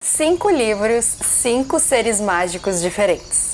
5 livros, 5 seres mágicos diferentes.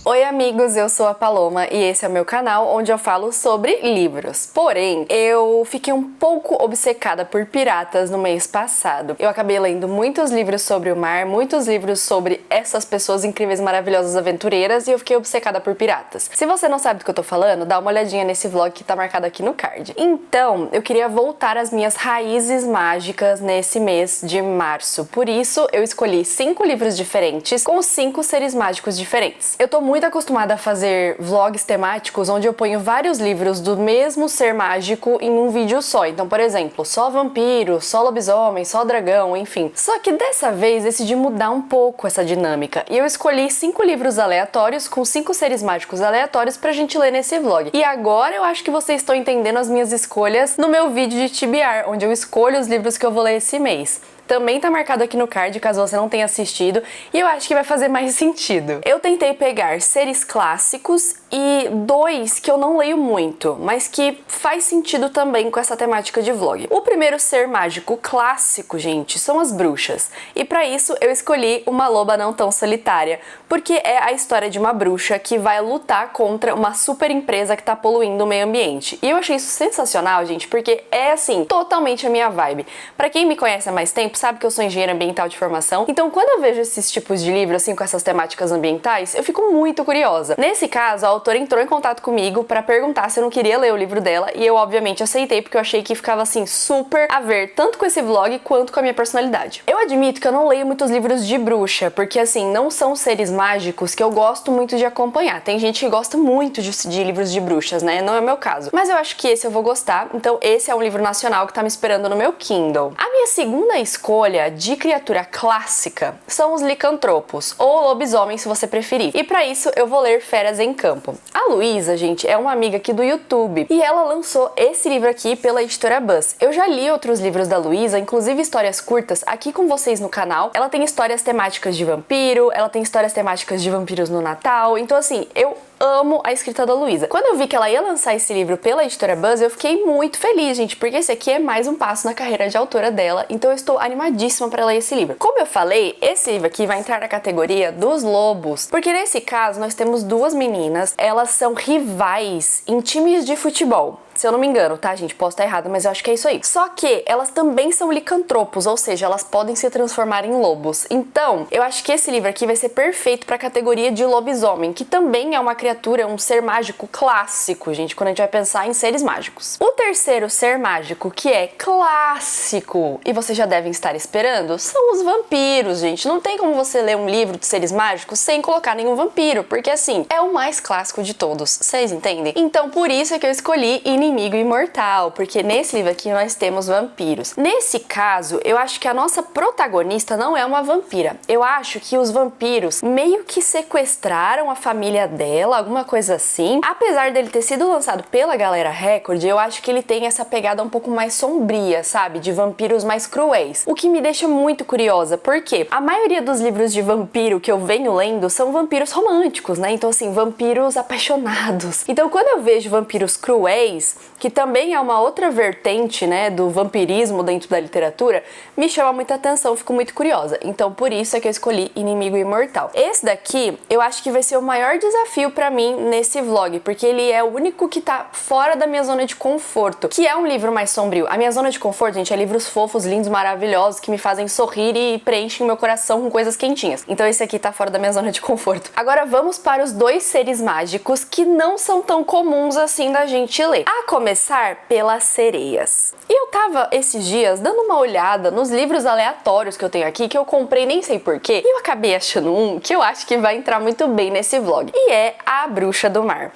Oi amigos, eu sou a Paloma e esse é o meu canal onde eu falo sobre livros. Porém, eu fiquei um pouco obcecada por piratas no mês passado. Eu acabei lendo muitos livros sobre o mar, muitos livros sobre essas pessoas incríveis, maravilhosas, aventureiras e eu fiquei obcecada por piratas. Se você não sabe do que eu tô falando, dá uma olhadinha nesse vlog que tá marcado aqui no card. Então, eu queria voltar às minhas raízes mágicas nesse mês de março. Por isso, eu escolhi 5 livros diferentes com 5 seres mágicos diferentes. Eu tô muito acostumada a fazer vlogs temáticos onde eu ponho vários livros do mesmo ser mágico em um vídeo só. Então, por exemplo, só vampiro, só lobisomem, só dragão, enfim. Só que dessa vez decidi mudar um pouco essa dinâmica e eu escolhi 5 livros aleatórios com 5 seres mágicos aleatórios pra gente ler nesse vlog. E agora eu acho que vocês estão entendendo as minhas escolhas no meu vídeo de TBR, onde eu escolho os livros que eu vou ler esse mês. Também tá marcado aqui no card, caso você não tenha assistido, e eu acho que vai fazer mais sentido. Eu tentei pegar seres clássicos e 2 que eu não leio muito, mas que faz sentido também com essa temática de vlog. O primeiro ser mágico clássico, gente, são as bruxas. E pra isso eu escolhi Uma Loba Não Tão Solitária, porque é a história de uma bruxa que vai lutar contra uma super empresa que tá poluindo o meio ambiente. E eu achei isso sensacional, gente, porque é assim, totalmente a minha vibe. Pra quem me conhece há mais tempo, sabe que eu sou engenheira ambiental de formação, então quando eu vejo esses tipos de livros, assim, com essas temáticas ambientais, eu fico muito curiosa. Nesse caso, a autora entrou em contato comigo pra perguntar se eu não queria ler o livro dela, e eu obviamente aceitei, porque eu achei que ficava, assim, super a ver, tanto com esse vlog, quanto com a minha personalidade. Eu admito que eu não leio muitos livros de bruxa, porque, assim, não são seres mágicos que eu gosto muito de acompanhar. Tem gente que gosta muito de livros de bruxas, né? Não é o meu caso. Mas eu acho que esse eu vou gostar, então esse é um livro nacional que tá me esperando no meu Kindle. A minha segunda escolha de criatura clássica são os licantropos, ou lobisomem se você preferir. E pra isso eu vou ler Feras em Campo. A Luísa, gente, é uma amiga aqui do YouTube e ela lançou esse livro aqui pela editora Buzz. Eu já li outros livros da Luísa, inclusive histórias curtas, aqui com vocês no canal. Ela tem histórias temáticas de vampiro, ela tem histórias temáticas de vampiros no Natal, então assim, eu amo a escrita da Luísa. Quando eu vi que ela ia lançar esse livro pela editora Buzz, eu fiquei muito feliz, gente, porque esse aqui é mais um passo na carreira de autora dela, então eu estou animadíssima para ler esse livro. Como eu falei, esse livro aqui vai entrar na categoria dos lobos, porque nesse caso nós temos 2 meninas, elas são rivais em times de futebol. Se eu não me engano, tá, gente? Posso estar errada, mas eu acho que é isso aí. Só que elas também são licantropos, ou seja, elas podem se transformar em lobos. Então, eu acho que esse livro aqui vai ser perfeito para a categoria de lobisomem, que também é uma criatura, um ser mágico clássico, gente, quando a gente vai pensar em seres mágicos. O terceiro ser mágico, que é clássico, e vocês já devem estar esperando, são os vampiros, gente. Não tem como você ler um livro de seres mágicos sem colocar nenhum vampiro, porque assim, é o mais clássico de todos, vocês entendem? Então, por isso é que eu escolhi Inimigo Imortal, porque nesse livro aqui nós temos vampiros. Nesse caso, eu acho que a nossa protagonista não é uma vampira. Eu acho que os vampiros meio que sequestraram a família dela, alguma coisa assim. Apesar dele ter sido lançado pela Galera Record, eu acho que ele tem essa pegada um pouco mais sombria, sabe? De vampiros mais cruéis. O que me deixa muito curiosa, porque a maioria dos livros de vampiro que eu venho lendo são vampiros românticos, né? Então, assim, vampiros apaixonados. Então, quando eu vejo vampiros cruéis, que também é uma outra vertente, né, do vampirismo dentro da literatura, me chama muita atenção, fico muito curiosa. Então, por isso é que eu escolhi Inimigo Imortal. Esse daqui, eu acho que vai ser o maior desafio pra mim nesse vlog, porque ele é o único que tá fora da minha zona de conforto, que é um livro mais sombrio. A minha zona de conforto, gente, é livros fofos, lindos, maravilhosos, que me fazem sorrir e preenchem o meu coração com coisas quentinhas. Então, esse aqui tá fora da minha zona de conforto. Agora, vamos para os 2 seres mágicos que não são tão comuns assim da gente ler. A começar pelas sereias. E eu tava esses dias dando uma olhada nos livros aleatórios que eu tenho aqui, que eu comprei nem sei porquê, e eu acabei achando um que eu acho que vai entrar muito bem nesse vlog, e é A Bruxa do Mar.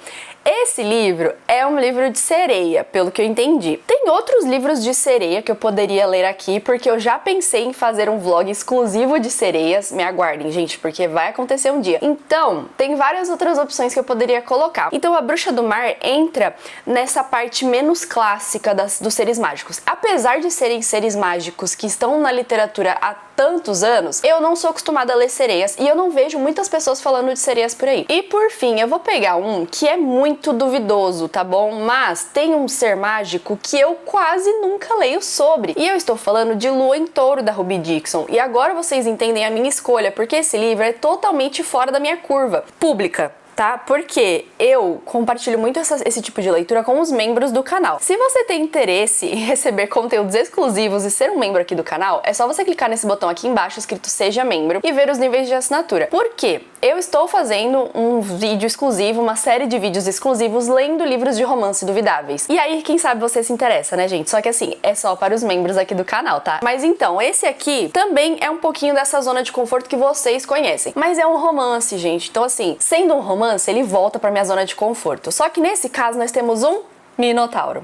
Esse livro é um livro de sereia, pelo que eu entendi. Tem outros livros de sereia que eu poderia ler aqui, porque eu já pensei em fazer um vlog exclusivo de sereias. Me aguardem, gente, porque vai acontecer um dia. Então, tem várias outras opções que eu poderia colocar. Então, A Bruxa do Mar entra nessa parte menos clássica dos seres mágicos. Apesar de serem seres mágicos que estão na literatura há tantos anos, eu não sou acostumada a ler sereias e eu não vejo muitas pessoas falando de sereias por aí. E por fim, eu vou pegar um que é muito duvidoso, tá bom? Mas tem um ser mágico que eu quase nunca leio sobre. E eu estou falando de Lua em Touro, da Ruby Dixon. E agora vocês entendem a minha escolha, porque esse livro é totalmente fora da minha curva pública. Tá? Porque eu compartilho muito esse tipo de leitura com os membros do canal. Se você tem interesse em receber conteúdos exclusivos e ser um membro aqui do canal, é só você clicar nesse botão aqui embaixo escrito Seja Membro e ver os níveis de assinatura. Por quê? Eu estou fazendo um vídeo exclusivo, uma série de vídeos exclusivos lendo livros de romance duvidáveis. E aí, quem sabe você se interessa, né, gente? Só que assim, é só para os membros aqui do canal, tá? Mas então, esse aqui também é um pouquinho dessa zona de conforto que vocês conhecem. Mas é um romance, gente. Então assim, sendo um romance, ele volta para minha zona de conforto. Só que nesse caso nós temos um Minotauro.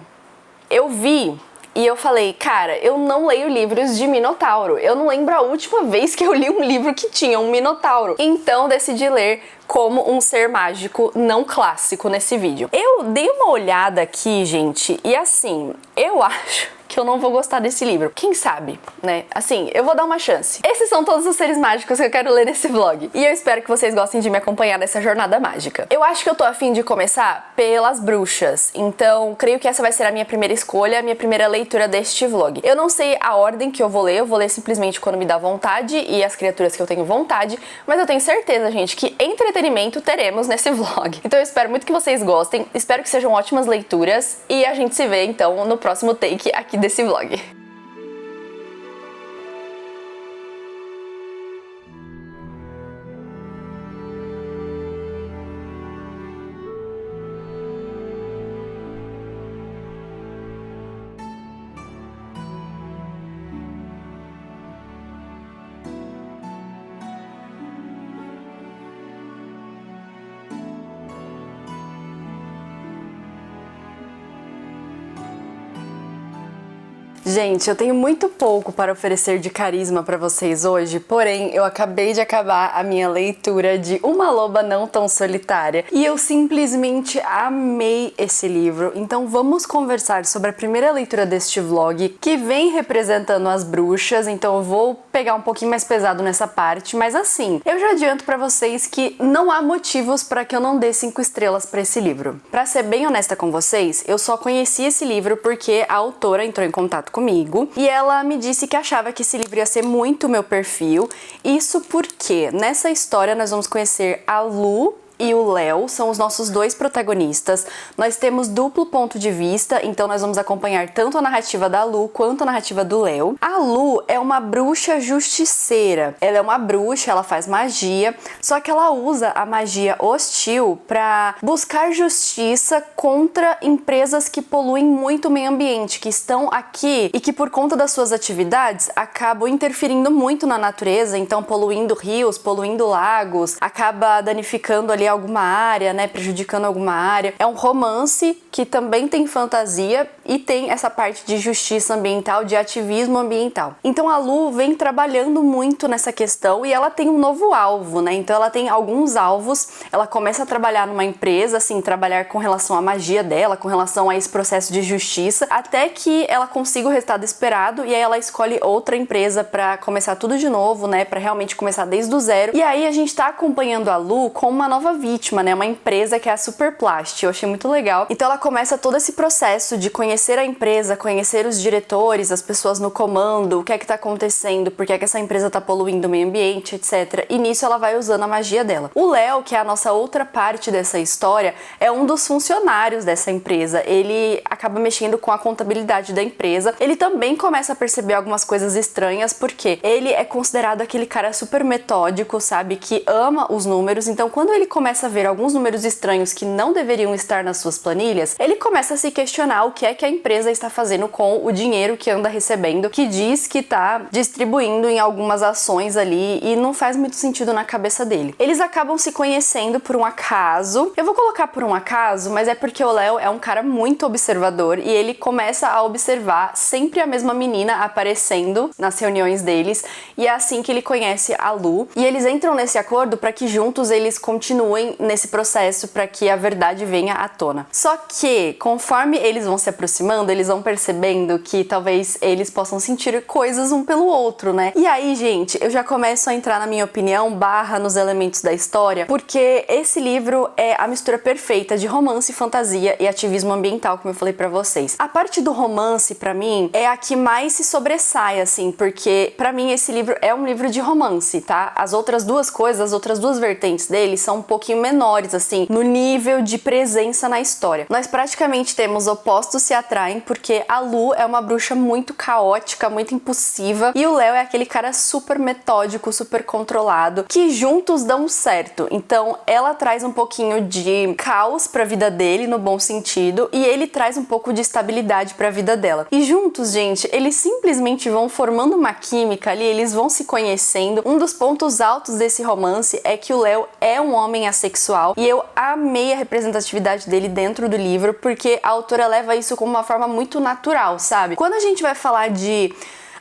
Eu vi e eu falei, cara, eu não leio livros de Minotauro. Eu não lembro a última vez que eu li um livro que tinha um Minotauro. Então decidi ler como um ser mágico não clássico nesse vídeo. Eu dei uma olhada aqui, gente, e assim, eu acho que eu não vou gostar desse livro. Quem sabe, né? Assim, eu vou dar uma chance. Esses são todos os seres mágicos que eu quero ler nesse vlog. E eu espero que vocês gostem de me acompanhar nessa jornada mágica. Eu acho que eu tô a fim de começar pelas bruxas. Então, creio que essa vai ser a minha primeira escolha, a minha primeira leitura deste vlog. Eu não sei a ordem que eu vou ler simplesmente quando me dá vontade e as criaturas que eu tenho vontade, mas eu tenho certeza, gente, que entretenimento teremos nesse vlog. Então eu espero muito que vocês gostem, espero que sejam ótimas leituras e a gente se vê, então, no próximo take aqui desse vlog. Gente, eu tenho muito pouco para oferecer de carisma para vocês hoje, porém eu acabei de acabar a minha leitura de Uma Loba Não Tão Solitária e eu simplesmente amei esse livro. Então vamos conversar sobre a primeira leitura deste vlog, que vem representando as bruxas, então eu vou pegar um pouquinho mais pesado nessa parte, mas assim, eu já adianto para vocês que não há motivos para que eu não dê 5 estrelas para esse livro. Para ser bem honesta com vocês, eu só conheci esse livro porque a autora entrou em contato comigo e ela me disse que achava que esse livro ia ser muito meu perfil. Isso porque nessa história nós vamos conhecer a Lu e o Léo, são os nossos dois protagonistas. Nós temos duplo ponto de vista, então nós vamos acompanhar tanto a narrativa da Lu quanto a narrativa do Léo. A Lu é uma bruxa justiceira. Ela é uma bruxa, ela faz magia, só que ela usa a magia hostil para buscar justiça contra empresas que poluem muito o meio ambiente, que estão aqui e que por conta das suas atividades acabam interferindo muito na natureza, então poluindo rios, poluindo lagos, acaba danificando ali alguma área, né, prejudicando alguma área. É um romance que também tem fantasia e tem essa parte de justiça ambiental, de ativismo ambiental. Então a Lu vem trabalhando muito nessa questão e ela tem um novo alvo, né? Então ela tem alguns alvos. Ela começa a trabalhar numa empresa, assim, trabalhar com relação à magia dela, com relação a esse processo de justiça, até que ela consiga o resultado esperado e aí ela escolhe outra empresa para começar tudo de novo, né, para realmente começar desde o zero. E aí a gente tá acompanhando a Lu com uma nova vítima, né, uma empresa que é a Superplast. Eu achei muito legal. Então ela começa todo esse processo de conhecer a empresa, conhecer os diretores, as pessoas no comando, o que é que tá acontecendo, por que é que essa empresa tá poluindo o meio ambiente, etc. E nisso ela vai usando a magia dela. O Léo, que é a nossa outra parte dessa história, é um dos funcionários dessa empresa. Ele acaba mexendo com a contabilidade da empresa. Ele também começa a perceber algumas coisas estranhas, porque ele é considerado aquele cara super metódico, sabe, que ama os números. Então quando ele começa a ver alguns números estranhos que não deveriam estar nas suas planilhas, ele começa a se questionar o que é que a empresa está fazendo com o dinheiro que anda recebendo, que diz que tá distribuindo em algumas ações ali e não faz muito sentido na cabeça dele. Eles acabam se conhecendo por um acaso. Eu vou colocar por um acaso, mas é porque o Léo é um cara muito observador e ele começa a observar sempre a mesma menina aparecendo nas reuniões deles e é assim que ele conhece a Lu e eles entram nesse acordo para que juntos eles continuem continuem nesse processo para que a verdade venha à tona. Só que, conforme eles vão se aproximando, eles vão percebendo que talvez eles possam sentir coisas um pelo outro, né? E aí, gente, eu já começo a entrar na minha opinião, barra nos elementos da história, porque esse livro é a mistura perfeita de romance, fantasia e ativismo ambiental, como eu falei pra vocês. A parte do romance, pra mim, é a que mais se sobressai, assim, porque pra mim esse livro é um livro de romance, tá? As outras duas coisas, as outras duas vertentes dele são um pouquinho menores, assim, no nível de presença na história. Nós praticamente temos opostos se atraem, porque a Lu é uma bruxa muito caótica, muito impulsiva, e o Léo é aquele cara super metódico, super controlado, que juntos dão certo. Então, ela traz um pouquinho de caos pra vida dele, no bom sentido, e ele traz um pouco de estabilidade pra vida dela. E juntos, gente, eles simplesmente vão formando uma química ali, eles vão se conhecendo. Um dos pontos altos desse romance é que o Léo é um homem assexual, e eu amei a representatividade dele dentro do livro, porque a autora leva isso como uma forma muito natural, sabe? Quando a gente vai falar de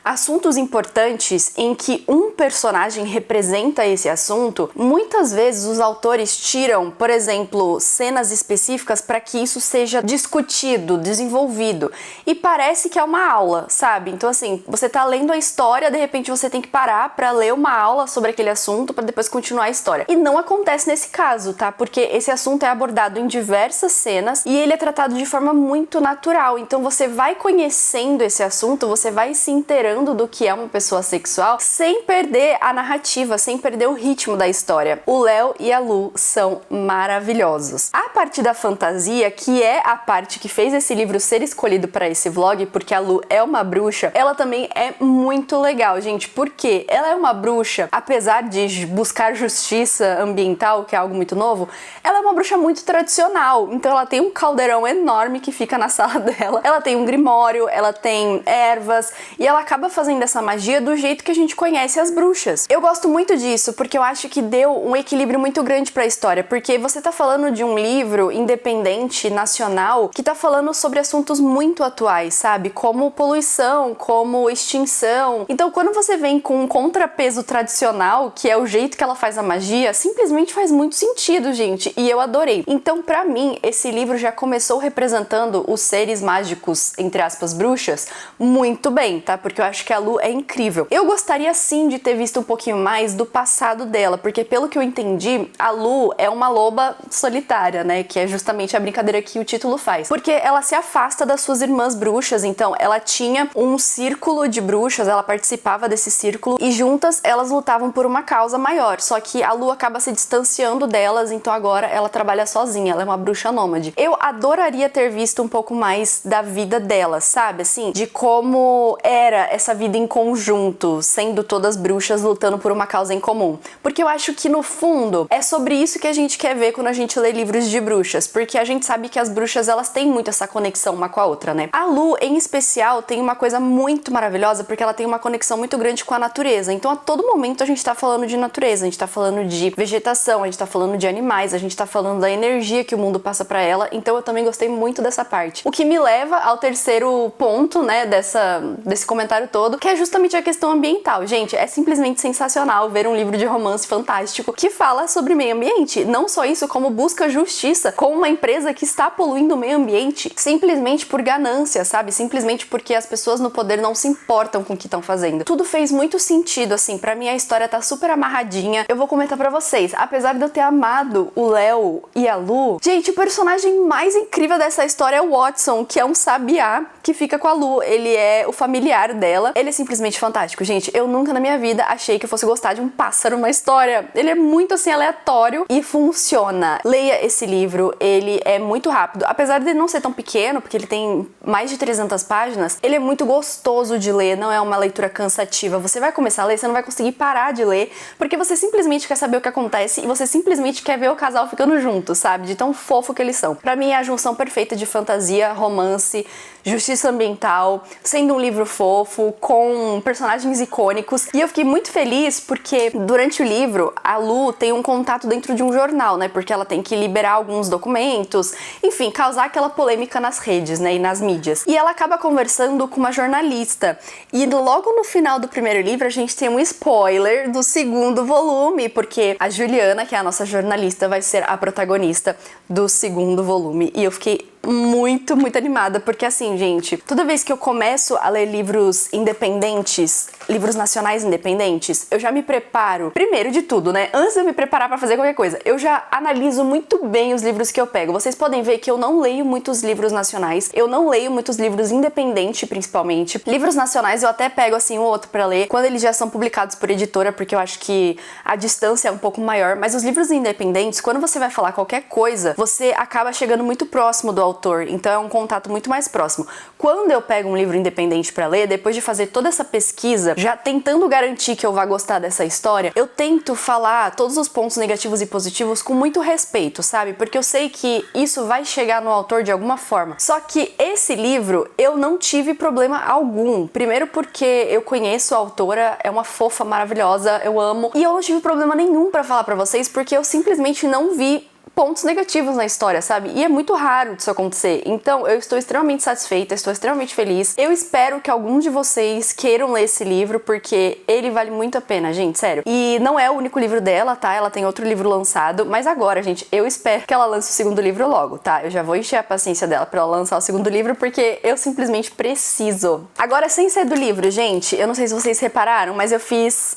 assuntos importantes em que um personagem representa esse assunto, muitas vezes os autores tiram, por exemplo, cenas específicas para que isso seja discutido, desenvolvido. E parece que é uma aula, sabe? Então, assim, você tá lendo a história, de repente você tem que parar para ler uma aula sobre aquele assunto para depois continuar a história. E não acontece nesse caso, tá? Porque esse assunto é abordado em diversas cenas e ele é tratado de forma muito natural. Então, você vai conhecendo esse assunto, você vai se inteirando do que é uma pessoa sexual sem perder a narrativa, sem perder o ritmo da história. O Léo e a Lu são maravilhosos. A parte da fantasia, que é a parte que fez esse livro ser escolhido para esse vlog, porque a Lu é uma bruxa, ela também é muito legal, gente, porque ela é uma bruxa, apesar de buscar justiça ambiental, que é algo muito novo, ela é uma bruxa muito tradicional. Então ela tem um caldeirão enorme que fica na sala dela, ela tem um grimório, ela tem ervas, e ela acaba fazendo essa magia do jeito que a gente conhece as bruxas. Eu gosto muito disso, porque eu acho que deu um equilíbrio muito grande pra história, porque você tá falando de um livro independente, nacional, que tá falando sobre assuntos muito atuais, sabe? Como poluição, como extinção. Então, quando você vem com um contrapeso tradicional, que é o jeito que ela faz a magia, simplesmente faz muito sentido, gente, e eu adorei. Então, pra mim, esse livro já começou representando os seres mágicos, entre aspas, bruxas, muito bem, tá? Porque eu acho que a Lu é incrível. Eu gostaria sim de ter visto um pouquinho mais do passado dela, porque pelo que eu entendi, a Lu é uma loba solitária, né? Que é justamente a brincadeira que o título faz. Porque ela se afasta das suas irmãs bruxas, então ela tinha um círculo de bruxas, ela participava desse círculo e juntas elas lutavam por uma causa maior. Só que a Lu acaba se distanciando delas, então agora ela trabalha sozinha, ela é uma bruxa nômade. Eu adoraria ter visto um pouco mais da vida dela, sabe? Assim, de como era essa vida em conjunto, sendo todas bruxas lutando por uma causa em comum. Porque eu acho que no fundo é sobre isso que a gente quer ver quando a gente lê livros de bruxas, porque a gente sabe que as bruxas elas têm muito essa conexão uma com a outra, né? A Lu, em especial, tem uma coisa muito maravilhosa porque ela tem uma conexão muito grande com a natureza. Então a todo momento a gente tá falando de natureza, a gente tá falando de vegetação, a gente tá falando de animais, a gente tá falando da energia que o mundo passa pra ela. Então eu também gostei muito dessa parte. O que me leva ao terceiro ponto, né, desse comentário todo, que é justamente a questão ambiental. Gente, é simplesmente sensacional ver um livro de romance fantástico que fala sobre meio ambiente. Não só isso, como busca justiça com uma empresa que está poluindo o meio ambiente simplesmente por ganância, sabe? Simplesmente porque as pessoas no poder não se importam com o que estão fazendo. Tudo fez muito sentido, assim. Pra mim a história tá super amarradinha. Eu vou comentar pra vocês. Apesar de eu ter amado o Léo e a Lu, gente, o personagem mais incrível dessa história é o Watson, que é um sabiá que fica com a Lu. Ele é o familiar dela. Ele é simplesmente fantástico, gente. Eu nunca na minha vida achei que eu fosse gostar de um pássaro numa história. Ele é muito, assim, aleatório e funciona. Leia esse livro, ele é muito rápido. Apesar de não ser tão pequeno, porque ele tem mais de 300 páginas, ele é muito gostoso de ler, não é uma leitura cansativa. Você vai começar a ler, você não vai conseguir parar de ler, porque você simplesmente quer saber o que acontece e você simplesmente quer ver o casal ficando junto, sabe? De tão fofo que eles são. Pra mim é a junção perfeita de fantasia, romance, justiça ambiental, sendo um livro fofo, com personagens icônicos. E eu fiquei muito feliz porque durante o livro a Lu tem um contato dentro de um jornal, né? Porque ela tem que liberar alguns documentos, enfim, causar aquela polêmica nas redes, né, e nas mídias. E ela acaba conversando com uma jornalista. E logo no final do primeiro livro a gente tem um spoiler do segundo volume, porque a Juliana, que é a nossa jornalista, vai ser a protagonista do segundo volume. E eu fiquei muito animada, porque assim, gente, toda vez que eu começo a ler livros independentes, livros nacionais independentes, eu já me preparo, primeiro de tudo, né, antes de eu me preparar pra fazer qualquer coisa, eu já analiso muito bem os livros que eu pego. Vocês podem ver que eu não leio muitos livros nacionais, eu não leio muitos livros independentes, principalmente. Livros nacionais eu até pego, assim, um ou outro pra ler, quando eles já são publicados por editora, porque eu acho que a distância é um pouco maior, mas os livros independentes, quando você vai falar qualquer coisa, você acaba chegando muito próximo do autor, então é um contato muito mais próximo. Quando eu pego um livro independente pra ler, depois de fazer toda essa pesquisa, já tentando garantir que eu vá gostar dessa história, eu tento falar todos os pontos negativos e positivos com muito respeito, sabe? Porque eu sei que isso vai chegar no autor de alguma forma. Só que esse livro eu não tive problema algum. Primeiro porque eu conheço a autora, é uma fofa maravilhosa, eu amo. E eu não tive problema nenhum pra falar pra vocês, porque eu simplesmente não vi pontos negativos na história, sabe? E é muito raro disso acontecer. Então, eu estou extremamente satisfeita, estou extremamente feliz. Eu espero que alguns de vocês queiram ler esse livro, porque ele vale muito a pena, gente, sério. E não é o único livro dela, tá? Ela tem outro livro lançado, mas agora, gente, eu espero que ela lance o segundo livro logo, tá? Eu já vou encher a paciência dela pra ela lançar o segundo livro, porque eu simplesmente preciso. Agora, sem ser do livro, gente, eu não sei se vocês repararam, mas eu fiz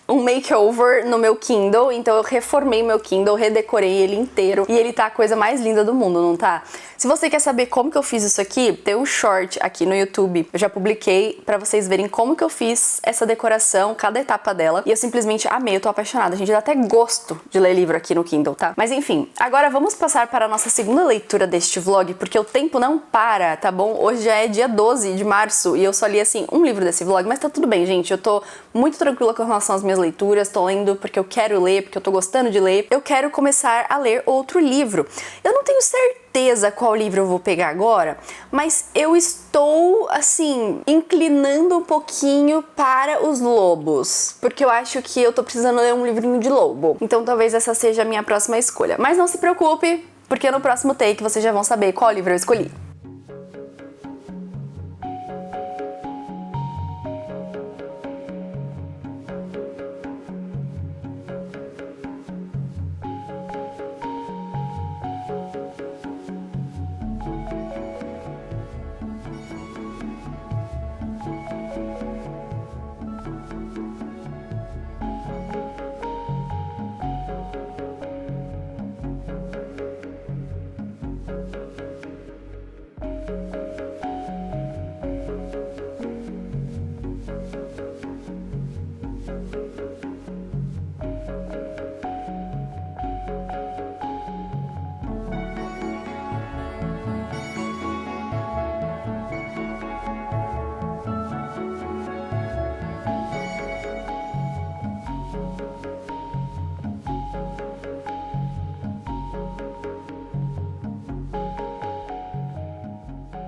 um makeover no meu Kindle, então eu reformei meu Kindle, redecorei ele inteiro e ele tá a coisa mais linda do mundo, não tá? Se você quer saber como que eu fiz isso aqui, tem um short aqui no YouTube, eu já publiquei pra vocês verem como que eu fiz essa decoração, cada etapa dela, e eu simplesmente amei, eu tô apaixonada, a gente dá até gosto de ler livro aqui no Kindle, tá? Mas enfim, agora vamos passar para a nossa segunda leitura deste vlog, porque o tempo não para, tá bom? Hoje já é dia 12 de março e eu só li, assim, um livro desse vlog, mas tá tudo bem, gente, eu tô muito tranquila com relação às minhas leituras, tô lendo porque eu quero ler, porque eu tô gostando de ler, eu quero começar a ler outro livro. Eu não tenho certeza qual livro eu vou pegar agora, mas eu estou, assim, inclinando um pouquinho para os lobos, porque eu acho que eu tô precisando ler um livrinho de lobo, então talvez essa seja a minha próxima escolha. Mas não se preocupe, porque no próximo take vocês já vão saber qual livro eu escolhi.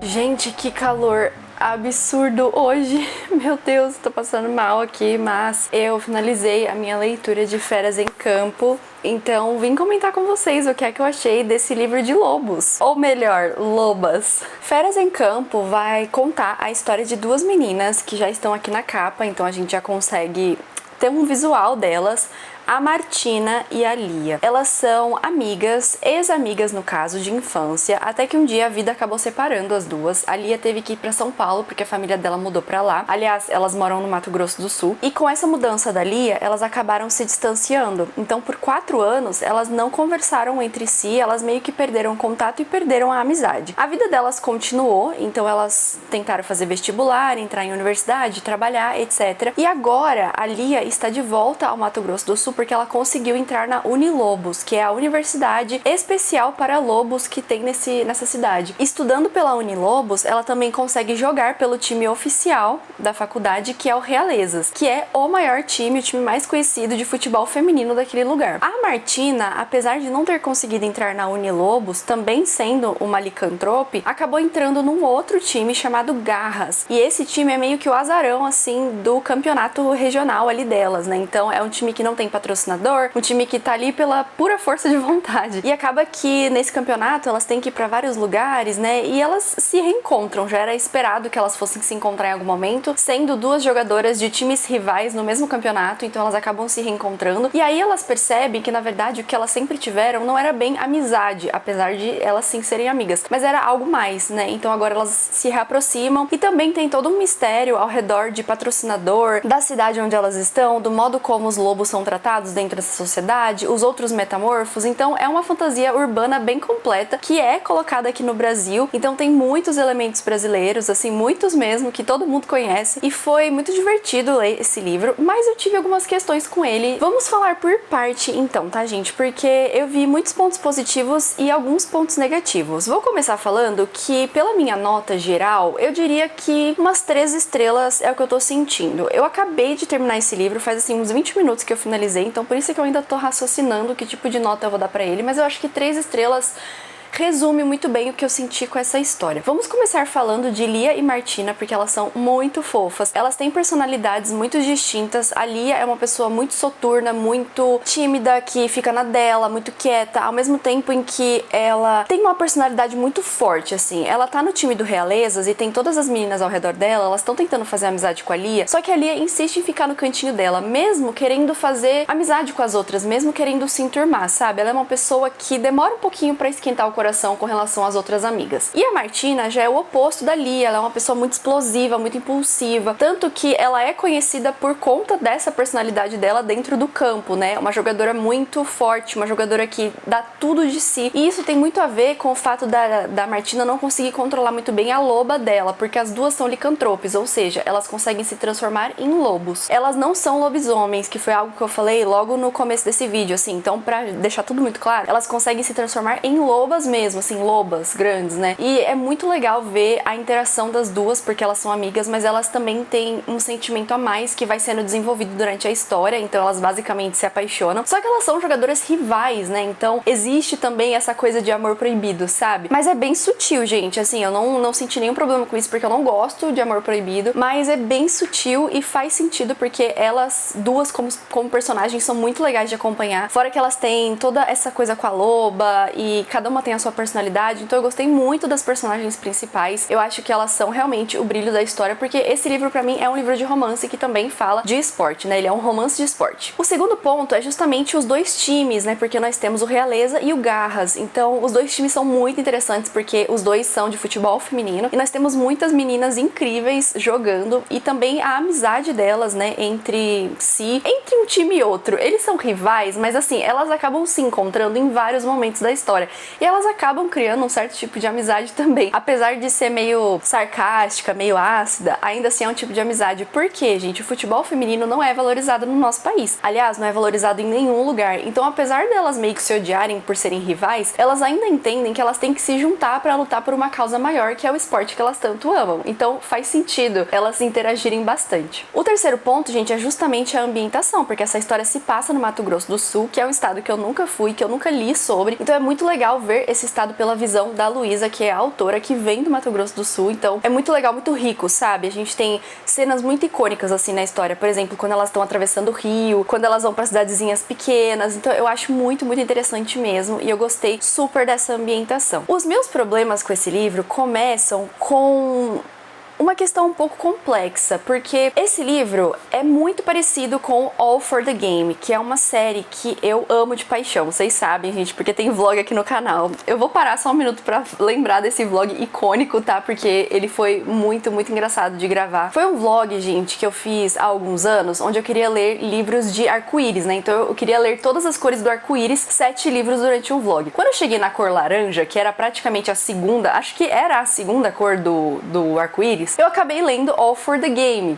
Gente, que calor absurdo hoje, meu Deus, tô passando mal aqui, mas eu finalizei a minha leitura de Feras em Campo, então vim comentar com vocês o que é que eu achei desse livro de lobos, ou melhor, lobas. Feras em Campo vai contar a história de duas meninas que já estão aqui na capa, então a gente já consegue ter um visual delas, a Martina e a Lia. Elas são amigas, ex-amigas no caso, de infância, até que um dia a vida acabou separando as duas. A Lia teve que ir pra São Paulo porque a família dela mudou pra lá. Aliás, elas moram no Mato Grosso do Sul. E com essa mudança da Lia, elas acabaram se distanciando. Então, por 4 anos, elas não conversaram entre si, elas meio que perderam o contato e perderam a amizade. A vida delas continuou, então elas tentaram fazer vestibular, entrar em universidade, trabalhar, etc. E agora, a Lia está de volta ao Mato Grosso do Sul porque ela conseguiu entrar na Unilobos, que é a universidade especial para lobos que tem nessa cidade. Estudando pela Unilobos, ela também consegue jogar pelo time oficial da faculdade, que é o Realezas, que é o maior time, o time mais conhecido de futebol feminino daquele lugar. A Martina, apesar de não ter conseguido entrar na Unilobos, também sendo uma licantrope, acabou entrando num outro time chamado Garras. E esse time é meio que o azarão, assim, do campeonato regional ali delas, né? Então é um time que não tem patrocínio, patrocinador, um time que tá ali pela pura força de vontade. E acaba que nesse campeonato elas têm que ir pra vários lugares, né? E elas se reencontram. Já era esperado que elas fossem se encontrar em algum momento, sendo duas jogadoras de times rivais no mesmo campeonato, então elas acabam se reencontrando. E aí elas percebem que, na verdade, o que elas sempre tiveram não era bem amizade, apesar de elas sim serem amigas, mas era algo mais, né? Então agora elas se reaproximam e também tem todo um mistério ao redor de patrocinador, da cidade onde elas estão, do modo como os lobos são tratados dentro dessa sociedade, os outros metamorfos. Então é uma fantasia urbana bem completa que é colocada aqui no Brasil. Então tem muitos elementos brasileiros, assim, muitos mesmo, que todo mundo conhece, e foi muito divertido ler esse livro, mas eu tive algumas questões com ele. Vamos falar por parte então, tá, gente? Porque eu vi muitos pontos positivos e alguns pontos negativos. Vou começar falando que, pela minha nota geral, eu diria que umas 3 estrelas é o que eu tô sentindo. Eu acabei de terminar esse livro, faz assim uns 20 minutos que eu finalizei, então por isso que eu ainda tô raciocinando que tipo de nota eu vou dar pra ele, mas eu acho que 3 estrelas resume muito bem o que eu senti com essa história. Vamos começar falando de Lia e Martina, porque elas são muito fofas. Elas têm personalidades muito distintas. A Lia é uma pessoa muito soturna, muito tímida, que fica na dela, muito quieta, ao mesmo tempo em que ela tem uma personalidade muito forte, assim. Ela tá no time do Realezas e tem todas as meninas ao redor dela, elas estão tentando fazer amizade com a Lia, só que a Lia insiste em ficar no cantinho dela, mesmo querendo fazer amizade com as outras, mesmo querendo se enturmar, sabe? Ela é uma pessoa que demora um pouquinho pra esquentar o coração com relação às outras amigas. E a Martina já é o oposto da Lia, ela é uma pessoa muito explosiva, muito impulsiva, tanto que ela é conhecida por conta dessa personalidade dela dentro do campo, né? Uma jogadora muito forte, uma jogadora que dá tudo de si. E isso tem muito a ver com o fato da Martina não conseguir controlar muito bem a loba dela, porque as duas são licantropes, ou seja, elas conseguem se transformar em lobos. Elas não são lobisomens, que foi algo que eu falei logo no começo desse vídeo, assim. Então, pra deixar tudo muito claro, elas conseguem se transformar em lobas mesmo, assim, lobas grandes, né? E é muito legal ver a interação das duas, porque elas são amigas, mas elas também têm um sentimento a mais que vai sendo desenvolvido durante a história, então elas basicamente se apaixonam. Só que elas são jogadoras rivais, né? Então existe também essa coisa de amor proibido, sabe? Mas é bem sutil, gente, assim, eu não senti nenhum problema com isso, porque eu não gosto de amor proibido, mas é bem sutil e faz sentido, porque elas duas, como personagens, são muito legais de acompanhar. Fora que elas têm toda essa coisa com a loba e cada uma tem a sua personalidade, então eu gostei muito das personagens principais. Eu acho que elas são realmente o brilho da história, porque esse livro pra mim é um livro de romance que também fala de esporte, né? Ele é um romance de esporte. O segundo ponto é justamente os dois times, né? Porque nós temos o Realeza e o Garras. Então, os dois times são muito interessantes porque os dois são de futebol feminino e nós temos muitas meninas incríveis jogando, e também a amizade delas, né, entre si, entre um time e outro. Eles são rivais, mas assim, elas acabam se encontrando em vários momentos da história. E elas acabam criando um certo tipo de amizade também. Apesar de ser meio sarcástica, meio ácida, ainda assim é um tipo de amizade. Por quê, gente? O futebol feminino não é valorizado no nosso país. Aliás, não é valorizado em nenhum lugar. Então, apesar delas meio que se odiarem por serem rivais, elas ainda entendem que elas têm que se juntar pra lutar por uma causa maior, que é o esporte que elas tanto amam. Então, faz sentido elas interagirem bastante. O terceiro ponto, gente, é justamente a ambientação, porque essa história se passa no Mato Grosso do Sul, que é um estado que eu nunca fui, que eu nunca li sobre. Então, é muito legal ver esse estado pela visão da Luísa, que é a autora, que vem do Mato Grosso do Sul. Então, é muito legal, muito rico, sabe? A gente tem cenas muito icônicas, assim, na história. Por exemplo, quando elas estão atravessando o rio, quando elas vão pra cidadezinhas pequenas. Então, eu acho muito, muito interessante mesmo. E eu gostei super dessa ambientação. Os meus problemas com esse livro começam com uma questão um pouco complexa, porque esse livro é muito parecido com All for the Game, que é uma série que eu amo de paixão. Vocês sabem, gente, porque tem vlog aqui no canal. Eu vou parar só um minuto pra lembrar desse vlog icônico, tá? Porque ele foi muito, muito engraçado de gravar. Foi um vlog, gente, que eu fiz há alguns anos, onde eu queria ler livros de arco-íris, né? Então eu queria ler todas as cores do arco-íris, 7 livros durante um vlog. Quando eu cheguei na cor laranja, que era praticamente a segunda, acho que era a segunda cor do arco-íris, eu acabei lendo All for the Game,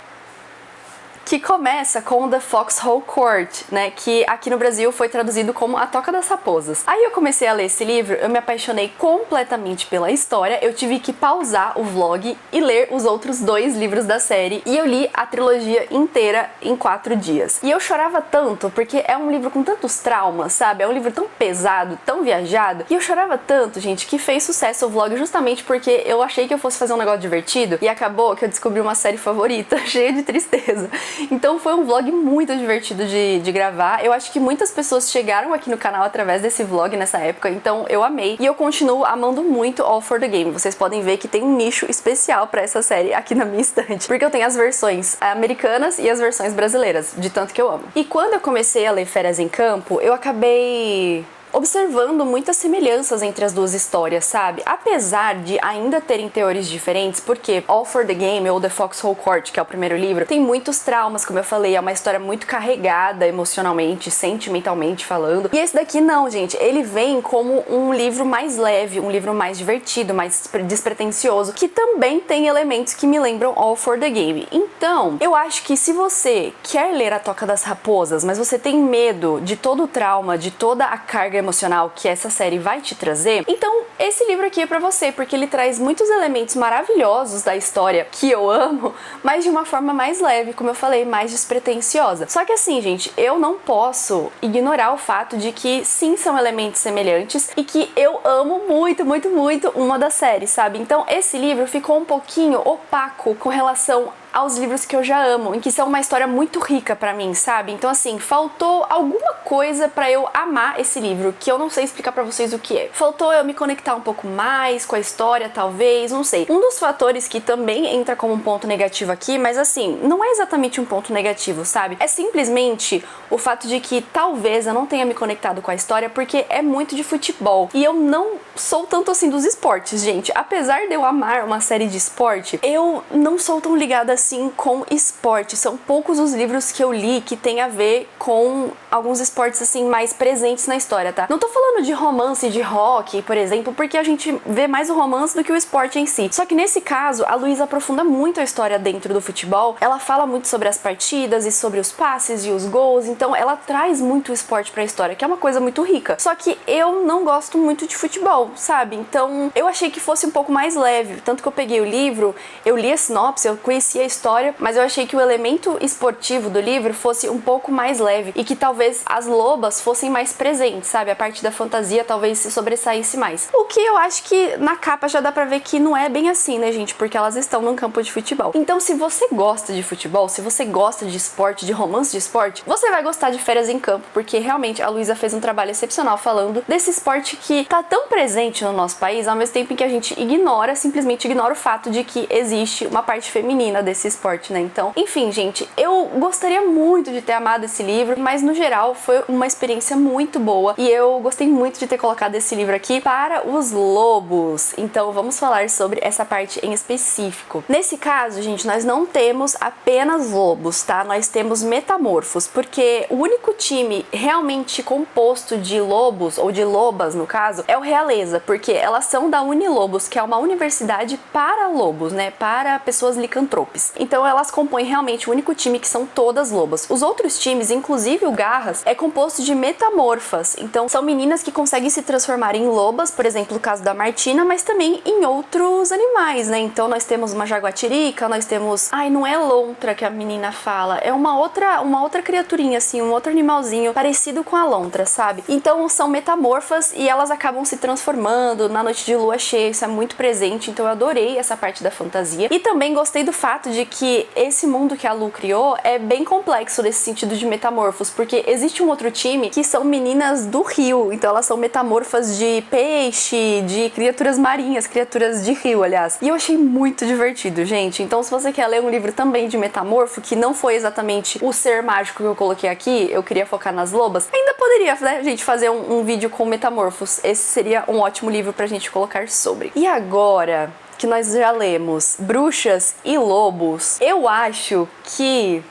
que começa com The Foxhole Court, né, que aqui no Brasil foi traduzido como A Toca das Raposas. Aí eu comecei a ler esse livro, eu me apaixonei completamente pela história, eu tive que pausar o vlog e ler os outros 2 livros da série, e eu li a trilogia inteira em 4 dias. E eu chorava tanto, porque é um livro com tantos traumas, sabe? É um livro tão pesado, tão viajado, e eu chorava tanto, gente, que fez sucesso o vlog justamente porque eu achei que eu fosse fazer um negócio divertido, e acabou que eu descobri uma série favorita, cheia de tristeza. Então foi um vlog muito divertido de gravar. Eu acho que muitas pessoas chegaram aqui no canal através desse vlog nessa época, então eu amei. E eu continuo amando muito All for the Game. Vocês podem ver que tem um nicho especial pra essa série aqui na minha estante, porque eu tenho as versões americanas e as versões brasileiras, de tanto que eu amo. E quando eu comecei a ler Férias em Campo, eu acabei observando muitas semelhanças entre as duas histórias, sabe? Apesar de ainda terem teorias diferentes, porque All for the Game ou The Foxhole Court, que é o primeiro livro, tem muitos traumas, como eu falei, é uma história muito carregada emocionalmente, sentimentalmente falando. E esse daqui não, gente, ele vem como um livro mais leve, um livro mais divertido, mais despretensioso, que também tem elementos que me lembram All for the Game. Então, eu acho que se você quer ler A Toca das Raposas, mas você tem medo de todo o trauma, de toda a carga emocional que essa série vai te trazer, então esse livro aqui é pra você, porque ele traz muitos elementos maravilhosos da história que eu amo, mas de uma forma mais leve, como eu falei, mais despretensiosa. Só que assim, gente, eu não posso ignorar o fato de que sim, são elementos semelhantes e que eu amo muito, muito, muito uma das séries, sabe? Então esse livro ficou um pouquinho opaco com relação aos livros que eu já amo, em que são uma história muito rica pra mim, sabe? Então assim, faltou alguma coisa pra eu amar esse livro, que eu não sei explicar pra vocês o que é. Faltou eu me conectar um pouco mais com a história, talvez, não sei. Um dos fatores que também entra como um ponto negativo aqui, mas assim, não é exatamente um ponto negativo, sabe? É simplesmente o fato de que talvez eu não tenha me conectado com a história porque é muito de futebol. E eu não sou tanto assim dos esportes, gente. Apesar de eu amar uma série de esporte, eu não sou tão ligada assim com esporte. São poucos os livros que eu li que tem a ver com alguns esportes assim mais presentes na história, tá? Não tô falando de romance, de rock, por exemplo, porque a gente vê mais o romance do que o esporte em si. Só que nesse caso, a Luísa aprofunda muito a história dentro do futebol. Ela fala muito sobre as partidas e sobre os passes e os gols, então ela traz muito o esporte pra história, que é uma coisa muito rica. Só que eu não gosto muito de futebol, sabe? Então eu achei que fosse um pouco mais leve, tanto que eu peguei o livro, eu li a sinopse, eu conhecia a história, mas eu achei que o elemento esportivo do livro fosse um pouco mais leve e que talvez as lobas fossem mais presentes, sabe? A parte da fantasia talvez se sobressaísse mais. O que eu acho que na capa já dá pra ver que não é bem assim, né, gente? Porque elas estão num campo de futebol. Então, se você gosta de futebol, se você gosta de esporte, de romance de esporte, você vai gostar de Férias em Campo, porque realmente a Luísa fez um trabalho excepcional falando desse esporte que tá tão presente no nosso país, ao mesmo tempo em que a gente ignora, simplesmente ignora o fato de que existe uma parte feminina desse esporte, né? Então, enfim, gente, eu gostaria muito de ter amado esse livro, mas no geral foi uma experiência muito boa e eu gostei muito de ter colocado esse livro aqui para os lobos. Então, vamos falar sobre essa parte em específico. Nesse caso, gente, nós não temos apenas lobos, tá? Nós temos metamorfos, porque o único time realmente composto de lobos, ou de lobas no caso, é o Realeza, porque elas são da Unilobos, que é uma universidade para lobos, né? Para pessoas licantropes. Então elas compõem realmente o único time que são todas lobas. Os outros times, inclusive o Garras, é composto de metamorfas. Então são meninas que conseguem se transformar em lobas, por exemplo, no caso da Martina, mas também em outros animais, né? Então nós temos uma jaguatirica, nós temos... Ai, não é lontra que a menina fala, é uma outra criaturinha, assim, um outro animalzinho parecido com a lontra, sabe? Então são metamorfas e elas acabam se transformando na noite de lua cheia, isso é muito presente, então eu adorei essa parte da fantasia. E também gostei do fato de que esse mundo que a Lu criou é bem complexo nesse sentido de metamorfos, porque existe um outro time que são meninas do rio, então elas são metamorfas de peixe, de criaturas marinhas, criaturas de rio, aliás. E eu achei muito divertido, gente. Então se você quer ler um livro também de metamorfo, que não foi exatamente o ser mágico que eu coloquei aqui, eu queria focar nas lobas, ainda poderia, né, gente, fazer um vídeo com metamorfos. Esse seria um ótimo livro pra gente colocar sobre. E agora que nós já lemos Bruxas e Lobos, eu acho que...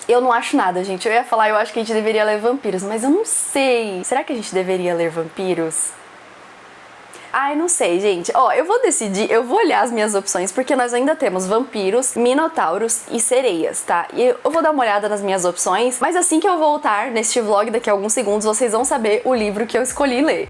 Eu não acho nada, gente. Eu ia falar, eu acho que a gente deveria ler vampiros, mas eu não sei. Será que a gente deveria ler vampiros? Ai, não sei, gente. Ó, eu vou decidir, eu vou olhar as minhas opções, porque nós ainda temos vampiros, minotauros e sereias, tá? E eu vou dar uma olhada nas minhas opções, mas assim que eu voltar neste vlog, daqui a alguns segundos, vocês vão saber o livro que eu escolhi ler.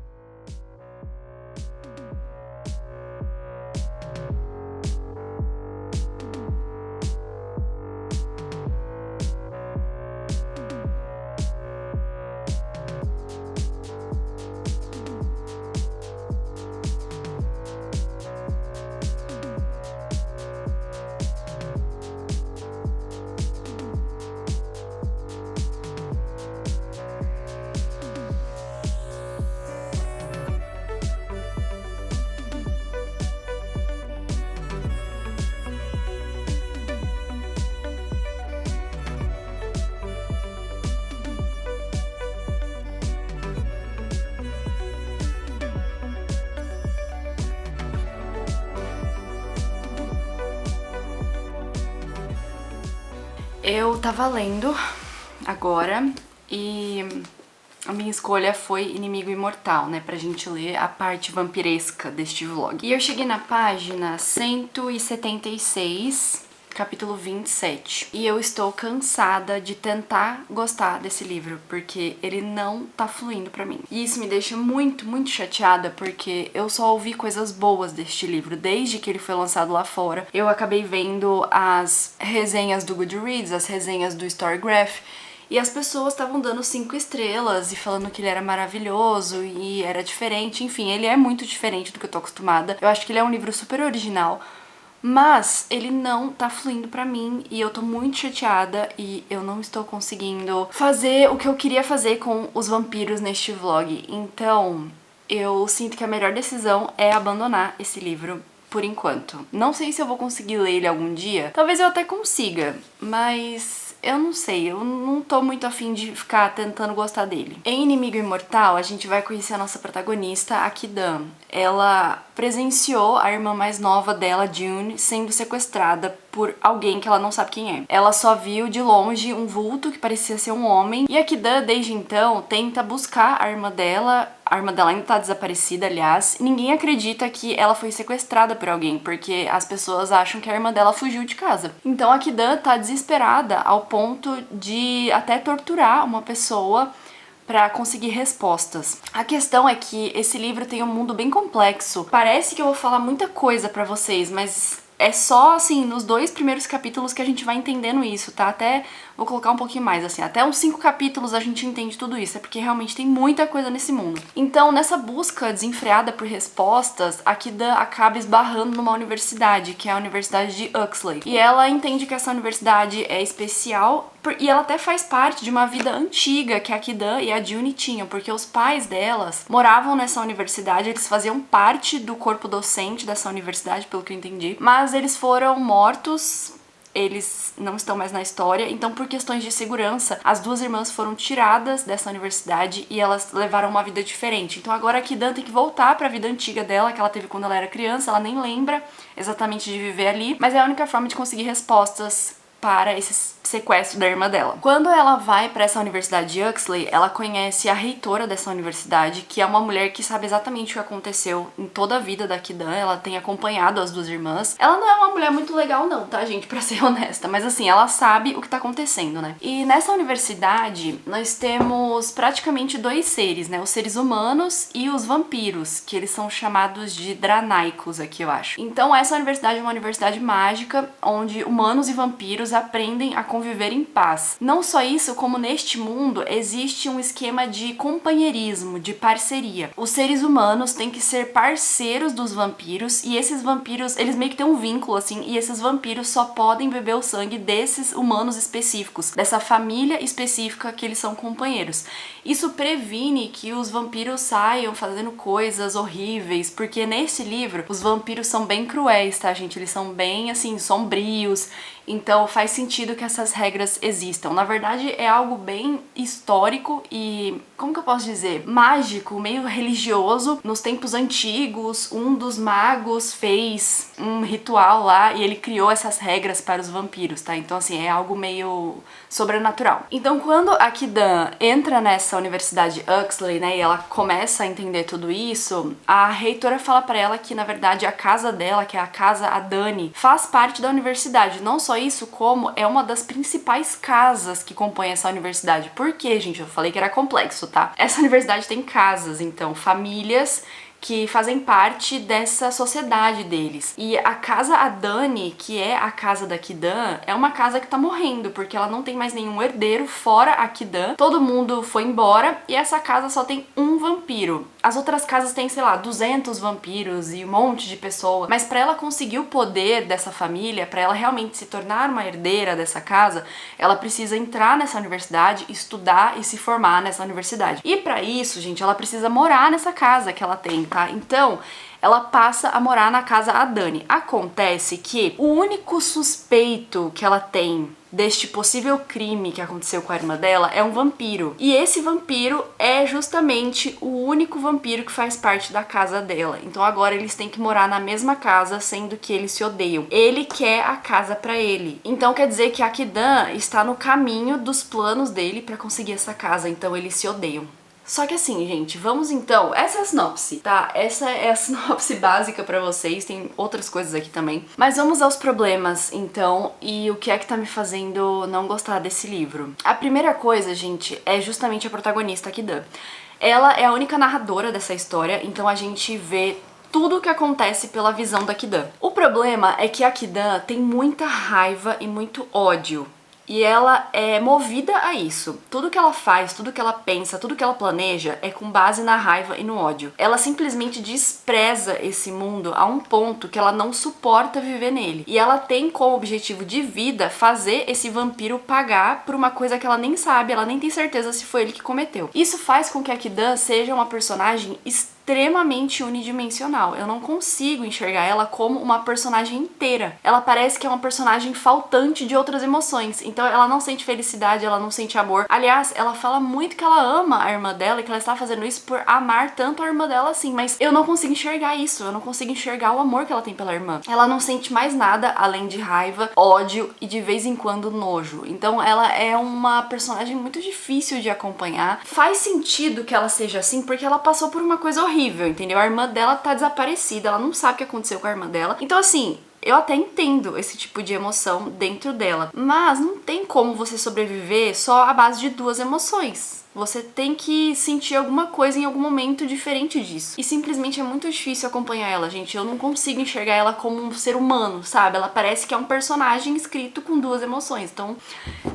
Eu tava lendo agora e a minha escolha foi Inimigo Imortal, né, pra gente ler a parte vampiresca deste vlog. E eu cheguei na página 176, capítulo 27. E eu estou cansada de tentar gostar desse livro, porque ele não tá fluindo pra mim. E isso me deixa muito, muito chateada, porque eu só ouvi coisas boas deste livro desde que ele foi lançado lá fora. Eu acabei vendo as resenhas do Goodreads, as resenhas do Storygraph, e as pessoas estavam dando 5 estrelas e falando que ele era maravilhoso e era diferente. Enfim, ele é muito diferente do que eu tô acostumada. Eu acho que ele é um livro super original, mas ele não tá fluindo pra mim e eu tô muito chateada e eu não estou conseguindo fazer o que eu queria fazer com os vampiros neste vlog. Então, eu sinto que a melhor decisão é abandonar esse livro por enquanto. Não sei se eu vou conseguir ler ele algum dia. Talvez eu até consiga, mas eu não sei, eu não tô muito afim de ficar tentando gostar dele. Em Inimigo Imortal, a gente vai conhecer a nossa protagonista, a Kidan. Ela presenciou a irmã mais nova dela, June, sendo sequestrada por alguém que ela não sabe quem é. Ela só viu de longe um vulto que parecia ser um homem, e a Kidan, desde então, tenta buscar a irmã dela. A irmã dela ainda tá desaparecida, aliás, e ninguém acredita que ela foi sequestrada por alguém, porque as pessoas acham que a irmã dela fugiu de casa. Então a Kidan tá desesperada ao ponto de até torturar uma pessoa pra conseguir respostas. A questão é que esse livro tem um mundo bem complexo. Parece que eu vou falar muita coisa pra vocês, mas é só, assim, nos 2 primeiros capítulos que a gente vai entendendo isso, tá? Até vou colocar um pouquinho mais, assim, até uns 5 capítulos a gente entende tudo isso, é porque realmente tem muita coisa nesse mundo. Então, nessa busca desenfreada por respostas, a Kidan acaba esbarrando numa universidade, que é a Universidade de Uxley. E ela entende que essa universidade é especial, e ela até faz parte de uma vida antiga que a Kidan e a June tinham, porque os pais delas moravam nessa universidade, eles faziam parte do corpo docente dessa universidade, pelo que eu entendi, mas eles foram mortos. Eles não estão mais na história, então por questões de segurança, as 2 irmãs foram tiradas dessa universidade e elas levaram uma vida diferente. Então agora a Kidan tem que voltar para a vida antiga dela, que ela teve quando ela era criança, ela nem lembra exatamente de viver ali, mas é a única forma de conseguir respostas para esse sequestro da irmã dela. Quando ela vai para essa universidade de Uxley, ela conhece a reitora dessa universidade, que é uma mulher que sabe exatamente o que aconteceu em toda a vida da Kidan. Ela tem acompanhado as 2 irmãs. Ela não é uma mulher muito legal não, tá, gente? Pra ser honesta. Mas assim, ela sabe o que tá acontecendo, né? E nessa universidade, nós temos praticamente 2 seres, né? Os seres humanos e os vampiros, que eles são chamados de Dranaicos aqui, eu acho. Então essa universidade é uma universidade mágica, onde humanos e vampiros aprendem a conviver em paz. Não só isso, como neste mundo existe um esquema de companheirismo, de parceria. Os seres humanos têm que ser parceiros dos vampiros e esses vampiros, eles meio que têm um vínculo assim, e esses vampiros só podem beber o sangue desses humanos específicos, dessa família específica que eles são companheiros. Isso previne que os vampiros saiam fazendo coisas horríveis, porque nesse livro os vampiros são bem cruéis, tá, gente? Eles são bem, assim, sombrios. Então faz sentido que essas regras existam. Na verdade é algo bem histórico e, como que eu posso dizer, mágico, meio religioso. Nos tempos antigos, um dos magos fez um ritual lá e ele criou essas regras para os vampiros, tá? Então assim, é algo meio sobrenatural. Então quando a Kidan entra nessa universidade Uxley, né, e ela começa a entender tudo isso, a reitora fala pra ela que na verdade a casa dela, que é a casa Adani, faz parte da universidade. Não só isso, como é uma das principais casas que compõem essa universidade. Por quê, gente? Eu falei que era complexo, tá? Essa universidade tem casas, então, famílias que fazem parte dessa sociedade deles. E a casa Adani, que é a casa da Kidan, é uma casa que tá morrendo, porque ela não tem mais nenhum herdeiro fora a Kidan. Todo mundo foi embora e essa casa só tem um vampiro. As outras casas têm, sei lá, 200 vampiros e um monte de pessoa. Mas pra ela conseguir o poder dessa família, pra ela realmente se tornar uma herdeira dessa casa, ela precisa entrar nessa universidade, estudar e se formar nessa universidade. E pra isso, gente, ela precisa morar nessa casa que ela tem, tá? Então, ela passa a morar na casa a Dani. Acontece que o único suspeito que ela tem deste possível crime que aconteceu com a irmã dela é um vampiro. E esse vampiro é justamente o único vampiro que faz parte da casa dela. Então agora eles têm que morar na mesma casa, sendo que eles se odeiam. Ele quer a casa pra ele. Então quer dizer que a Kidan está no caminho dos planos dele pra conseguir essa casa. Então eles se odeiam. Só que assim, gente, vamos então... Essa é a sinopse, tá? Essa é a sinopse básica pra vocês, tem outras coisas aqui também. Mas vamos aos problemas, então, e o que é que tá me fazendo não gostar desse livro. A primeira coisa, gente, é justamente a protagonista, a Kidan. Ela é a única narradora dessa história, então a gente vê tudo o que acontece pela visão da Kidan. O problema é que a Kidan tem muita raiva e muito ódio. E ela é movida a isso. Tudo que ela faz, tudo que ela pensa, tudo que ela planeja é com base na raiva e no ódio. Ela simplesmente despreza esse mundo a um ponto que ela não suporta viver nele. E ela tem como objetivo de vida fazer esse vampiro pagar por uma coisa que ela nem sabe, ela nem tem certeza se foi ele que cometeu. Isso faz com que a Kidan seja uma personagem extremamente unidimensional. Eu não consigo enxergar ela como uma personagem inteira. Ela parece que é uma personagem faltante de outras emoções. Então ela não sente felicidade, ela não sente amor. Aliás, ela fala muito que ela ama a irmã dela e que ela está fazendo isso por amar tanto a irmã dela assim. Mas eu não consigo enxergar isso. Eu não consigo enxergar o amor que ela tem pela irmã. Ela não sente mais nada além de raiva, ódio e de vez em quando nojo. Então ela é uma personagem muito difícil de acompanhar. Faz sentido que ela seja assim porque ela passou por uma coisa horrível, entendeu? A irmã dela tá desaparecida, ela não sabe o que aconteceu com a irmã dela. Então assim, eu até entendo esse tipo de emoção dentro dela, mas não tem como você sobreviver só à base de duas emoções. Você tem que sentir alguma coisa em algum momento diferente disso. E simplesmente é muito difícil acompanhar ela, gente. Eu não consigo enxergar ela como um ser humano, sabe? Ela parece que é um personagem escrito com duas emoções. Então,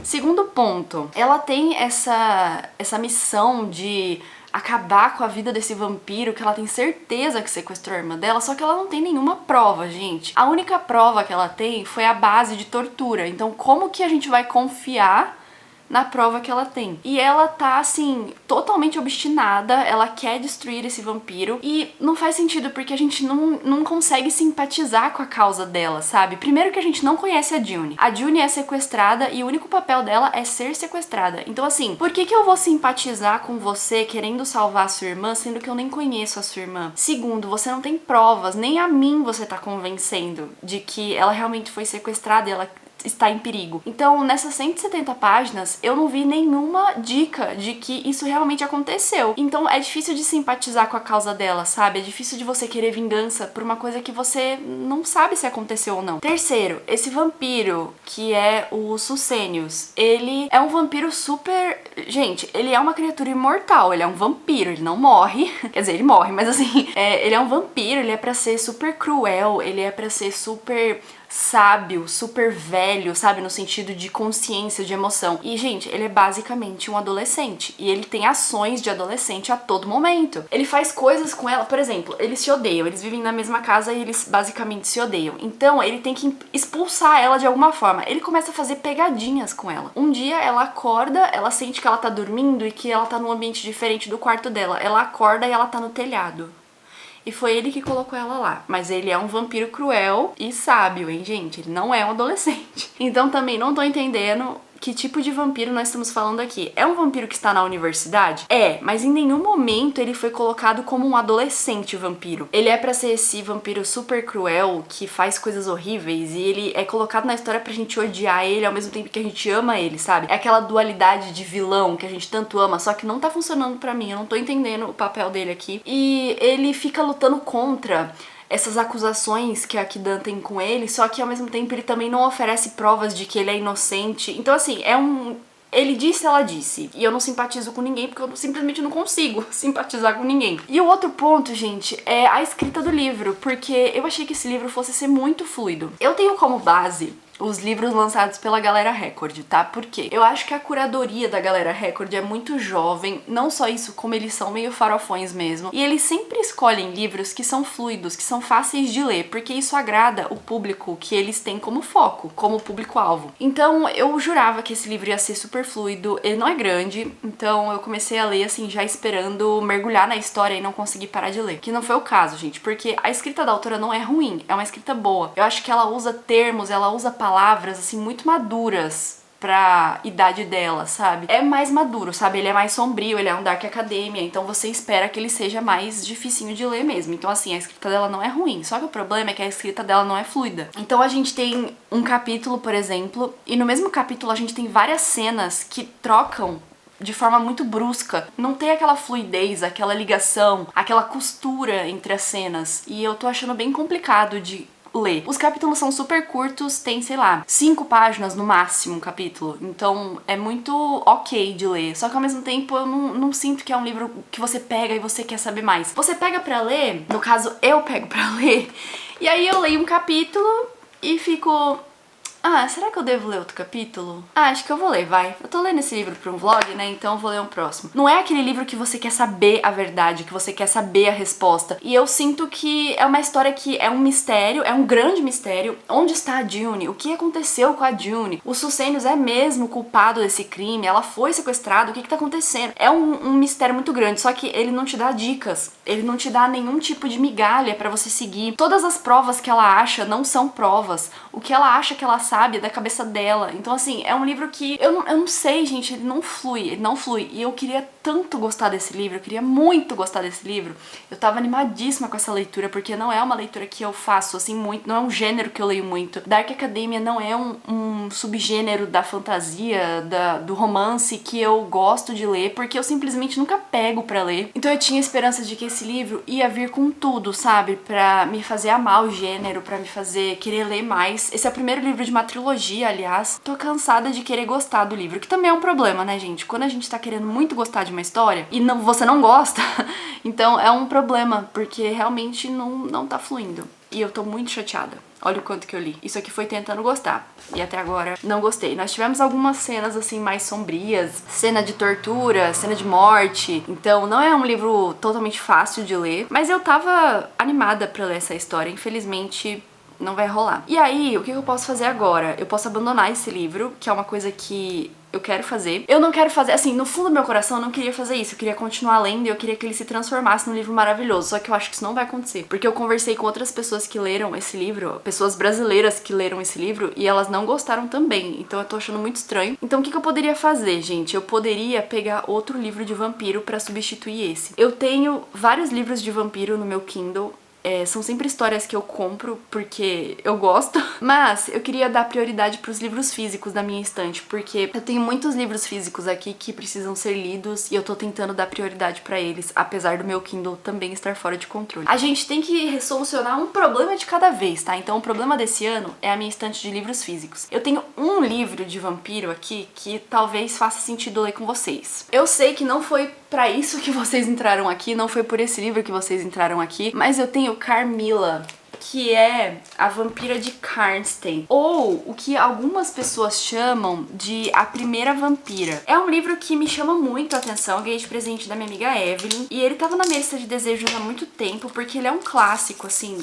segundo ponto, ela tem essa missão de acabar com a vida desse vampiro que ela tem certeza que sequestrou a irmã dela, só que ela não tem nenhuma prova, gente. A única prova que ela tem foi a base de tortura. Então, como que a gente vai confiar na prova que ela tem? E ela tá, assim, totalmente obstinada, ela quer destruir esse vampiro e não faz sentido porque a gente não consegue simpatizar com a causa dela, sabe? Primeiro que a gente não conhece a June. A June é sequestrada e o único papel dela é ser sequestrada. Então, assim, por que eu vou simpatizar com você querendo salvar a sua irmã, sendo que eu nem conheço a sua irmã? Segundo, você não tem provas, nem a mim você tá convencendo de que ela realmente foi sequestrada e ela está em perigo. Então, nessas 170 páginas, eu não vi nenhuma dica de que isso realmente aconteceu. Então, é difícil de simpatizar com a causa dela, sabe? É difícil de você querer vingança por uma coisa que você não sabe se aconteceu ou não. Terceiro, esse vampiro, que é o Sucenius, ele é um vampiro super... Gente, ele é uma criatura imortal, ele é um vampiro, ele não morre. Quer dizer, ele morre, mas assim, ele é um vampiro, ele é pra ser super cruel, ele é pra ser super sábio, super velho, sabe? No sentido de consciência, de emoção. E, gente, ele é basicamente um adolescente. E ele tem ações de adolescente a todo momento. Ele faz coisas com ela, por exemplo, eles se odeiam, eles vivem na mesma casa e eles basicamente se odeiam. Então, ele tem que expulsar ela de alguma forma. Ele começa a fazer pegadinhas com ela. Um dia, ela acorda, ela sente que ela tá dormindo e que ela tá num ambiente diferente do quarto dela. Ela acorda e ela tá no telhado. E foi ele que colocou ela lá. Mas ele é um vampiro cruel e sábio, hein, gente? Ele não é um adolescente. Então também não tô entendendo que tipo de vampiro nós estamos falando aqui. É um vampiro que está na universidade? É, mas em nenhum momento ele foi colocado como um adolescente vampiro. Ele é pra ser esse vampiro super cruel, que faz coisas horríveis, e ele é colocado na história pra gente odiar ele ao mesmo tempo que a gente ama ele, sabe? É aquela dualidade de vilão que a gente tanto ama, só que não tá funcionando pra mim, eu não tô entendendo o papel dele aqui. E ele fica lutando contra essas acusações que a Kidan tem com ele, só que ao mesmo tempo ele também não oferece provas de que ele é inocente. Então assim, ele disse, ela disse. E eu não simpatizo com ninguém porque eu simplesmente não consigo simpatizar com ninguém. E o outro ponto, gente, é a escrita do livro, porque eu achei que esse livro fosse ser muito fluido. Eu tenho como base os livros lançados pela Galera Record, tá? Por quê? Eu acho que a curadoria da Galera Record é muito jovem, não só isso, como eles são meio farofões mesmo, e eles sempre escolhem livros que são fluidos, que são fáceis de ler, porque isso agrada o público que eles têm como foco, como público-alvo. Então, eu jurava que esse livro ia ser super fluido, ele não é grande, então eu comecei a ler, assim, já esperando mergulhar na história e não conseguir parar de ler. Que não foi o caso, gente, porque a escrita da autora não é ruim, é uma escrita boa. Eu acho que ela usa termos, ela usa palavras, assim, muito maduras pra idade dela, sabe? É mais maduro, sabe? Ele é mais sombrio, ele é um Dark Academia, então você espera que ele seja mais dificinho de ler mesmo. Então, assim, a escrita dela não é ruim, só que o problema é que a escrita dela não é fluida. Então a gente tem um capítulo, por exemplo, e no mesmo capítulo a gente tem várias cenas que trocam de forma muito brusca. Não tem aquela fluidez, aquela ligação, aquela costura entre as cenas. E eu tô achando bem complicado de ler. Os capítulos são super curtos, tem, sei lá, 5 páginas no máximo um capítulo. Então é muito ok de ler. Só que ao mesmo tempo eu não sinto que é um livro que você pega e você quer saber mais. Você pega pra ler, no caso eu pego pra ler, e aí eu leio um capítulo e fico... Ah, será que eu devo ler outro capítulo? Ah, acho que eu vou ler, vai. Eu tô lendo esse livro pra um vlog, né? Então eu vou ler um próximo. Não é aquele livro que você quer saber a verdade, que você quer saber a resposta. E eu sinto que é uma história que é um mistério, é um grande mistério. Onde está a June? O que aconteceu com a June? O Sucenius é mesmo culpado desse crime? Ela foi sequestrada? O que tá acontecendo? É um mistério muito grande, só que ele não te dá dicas. Ele não te dá nenhum tipo de migalha pra você seguir. Todas as provas que ela acha não são provas. O que ela acha que ela sabe da cabeça dela. Então, assim, é um livro que eu não sei, gente, ele não flui. E eu queria tanto gostar desse livro, eu queria muito gostar desse livro. Eu tava animadíssima com essa leitura, porque não é uma leitura que eu faço, assim, muito, não é um gênero que eu leio muito. Dark Academia não é um subgênero da fantasia, do romance que eu gosto de ler, porque eu simplesmente nunca pego pra ler. Então eu tinha esperança de que esse livro ia vir com tudo, sabe? Pra me fazer amar o gênero, pra me fazer querer ler mais. Esse é o primeiro livro de uma trilogia, aliás. Tô cansada de querer gostar do livro, que também é um problema, né, gente? Quando a gente tá querendo muito gostar de uma história e você não gosta, então é um problema, porque realmente não tá fluindo. E eu tô muito chateada. Olha o quanto que eu li. Isso aqui foi tentando gostar. E até agora não gostei. Nós tivemos algumas cenas assim mais sombrias. Cena de tortura, cena de morte. Então não é um livro totalmente fácil de ler. Mas eu tava animada pra ler essa história. Infelizmente não vai rolar. E aí, o que eu posso fazer agora? Eu posso abandonar esse livro, que é uma coisa que eu quero fazer. Eu não quero fazer, assim, no fundo do meu coração eu não queria fazer isso. Eu queria continuar lendo e eu queria que ele se transformasse num livro maravilhoso. Só que eu acho que isso não vai acontecer. Porque eu conversei com outras pessoas que leram esse livro, pessoas brasileiras que leram esse livro, e elas não gostaram também. Então eu tô achando muito estranho. Então o que eu poderia fazer, gente? Eu poderia pegar outro livro de vampiro pra substituir esse. Eu tenho vários livros de vampiro no meu Kindle. São sempre histórias que eu compro porque eu gosto, mas eu queria dar prioridade pros livros físicos da minha estante, porque eu tenho muitos livros físicos aqui que precisam ser lidos e eu tô tentando dar prioridade pra eles, apesar do meu Kindle também estar fora de controle. A gente tem que solucionar um problema de cada vez, tá? Então o problema desse ano é a minha estante de livros físicos. Eu tenho um livro de vampiro aqui que talvez faça sentido ler com vocês. Eu sei que não foi pra isso que vocês entraram aqui, não foi por esse livro que vocês entraram aqui, mas eu tenho Carmilla, que é a vampira de Karnstein, ou o que algumas pessoas chamam de A Primeira Vampira. É um livro que me chama muito a atenção, eu ganhei de presente da minha amiga Evelyn, e ele tava na minha lista de desejos há muito tempo, porque ele é um clássico, assim,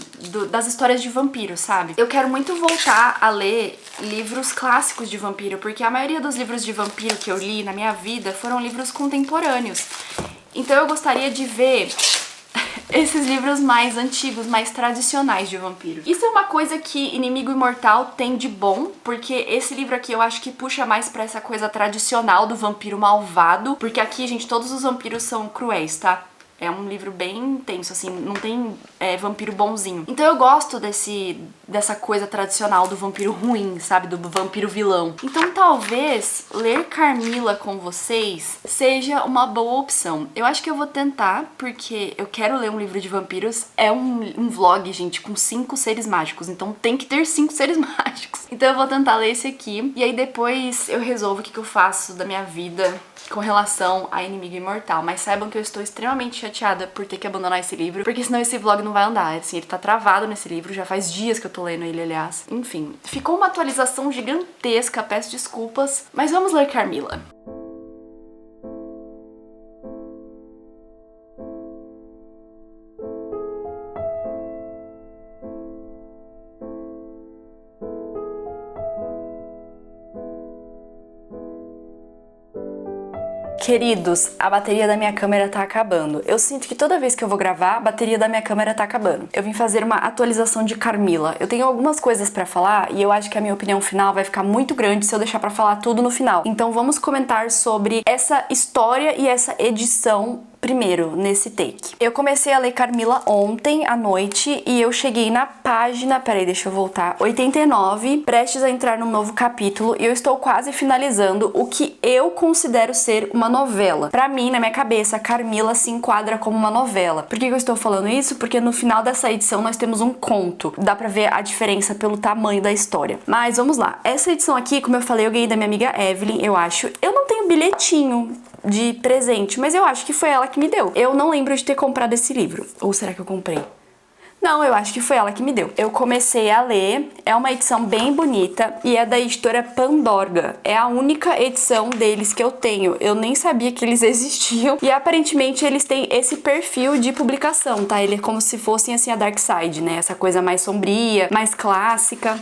das histórias de vampiro, sabe? Eu quero muito voltar a ler livros clássicos de vampiro, porque a maioria dos livros de vampiro que eu li na minha vida foram livros contemporâneos. Então eu gostaria de ver esses livros mais antigos, mais tradicionais de vampiro. Isso é uma coisa que Inimigo Imortal tem de bom, porque esse livro aqui eu acho que puxa mais pra essa coisa tradicional do vampiro malvado, porque aqui, gente, todos os vampiros são cruéis, tá? É um livro bem intenso, assim, não tem vampiro bonzinho. Então eu gosto dessa coisa tradicional do vampiro ruim, sabe? Do vampiro vilão. Então talvez ler Carmilla com vocês seja uma boa opção. Eu acho que eu vou tentar, porque eu quero ler um livro de vampiros. É um vlog, gente, com 5 seres mágicos. Então tem que ter 5 seres mágicos. Então eu vou tentar ler esse aqui. E aí depois eu resolvo o que eu faço da minha vida com relação a Inimigo Imortal. Mas saibam que eu estou extremamente chateada por ter que abandonar esse livro, porque senão esse vlog não vai andar. Assim, ele tá travado nesse livro, já faz dias que eu tô lendo ele, aliás. Enfim, ficou uma atualização gigantesca, peço desculpas, mas vamos ler Carmila. Queridos, a bateria da minha câmera tá acabando. Eu sinto que toda vez que eu vou gravar, a bateria da minha câmera tá acabando. Eu vim fazer uma atualização de Carmila. Eu tenho algumas coisas pra falar e eu acho que a minha opinião final vai ficar muito grande se eu deixar pra falar tudo no final. Então vamos comentar sobre essa história e essa edição primeiro, nesse take. Eu comecei a ler Carmila ontem à noite e eu cheguei na página, peraí, deixa eu voltar, 89, prestes a entrar num novo capítulo e eu estou quase finalizando o que eu considero ser uma novela. Pra mim, na minha cabeça, Carmila se enquadra como uma novela. Por que eu estou falando isso? Porque no final dessa edição nós temos um conto. Dá pra ver a diferença pelo tamanho da história. Mas vamos lá. Essa edição aqui, como eu falei, eu ganhei da minha amiga Evelyn, eu acho. Eu não tenho bilhetinho de presente, mas eu acho que foi ela que me deu. Eu não lembro de ter comprado esse livro. Ou será que eu comprei? Não, eu acho que foi ela que me deu. Eu comecei a ler, é uma edição bem bonita e é da editora Pandorga. É a única edição deles que eu tenho. Eu nem sabia que eles existiam e aparentemente eles têm esse perfil de publicação, tá? Ele é como se fossem assim a Dark Side, né? Essa coisa mais sombria, mais clássica.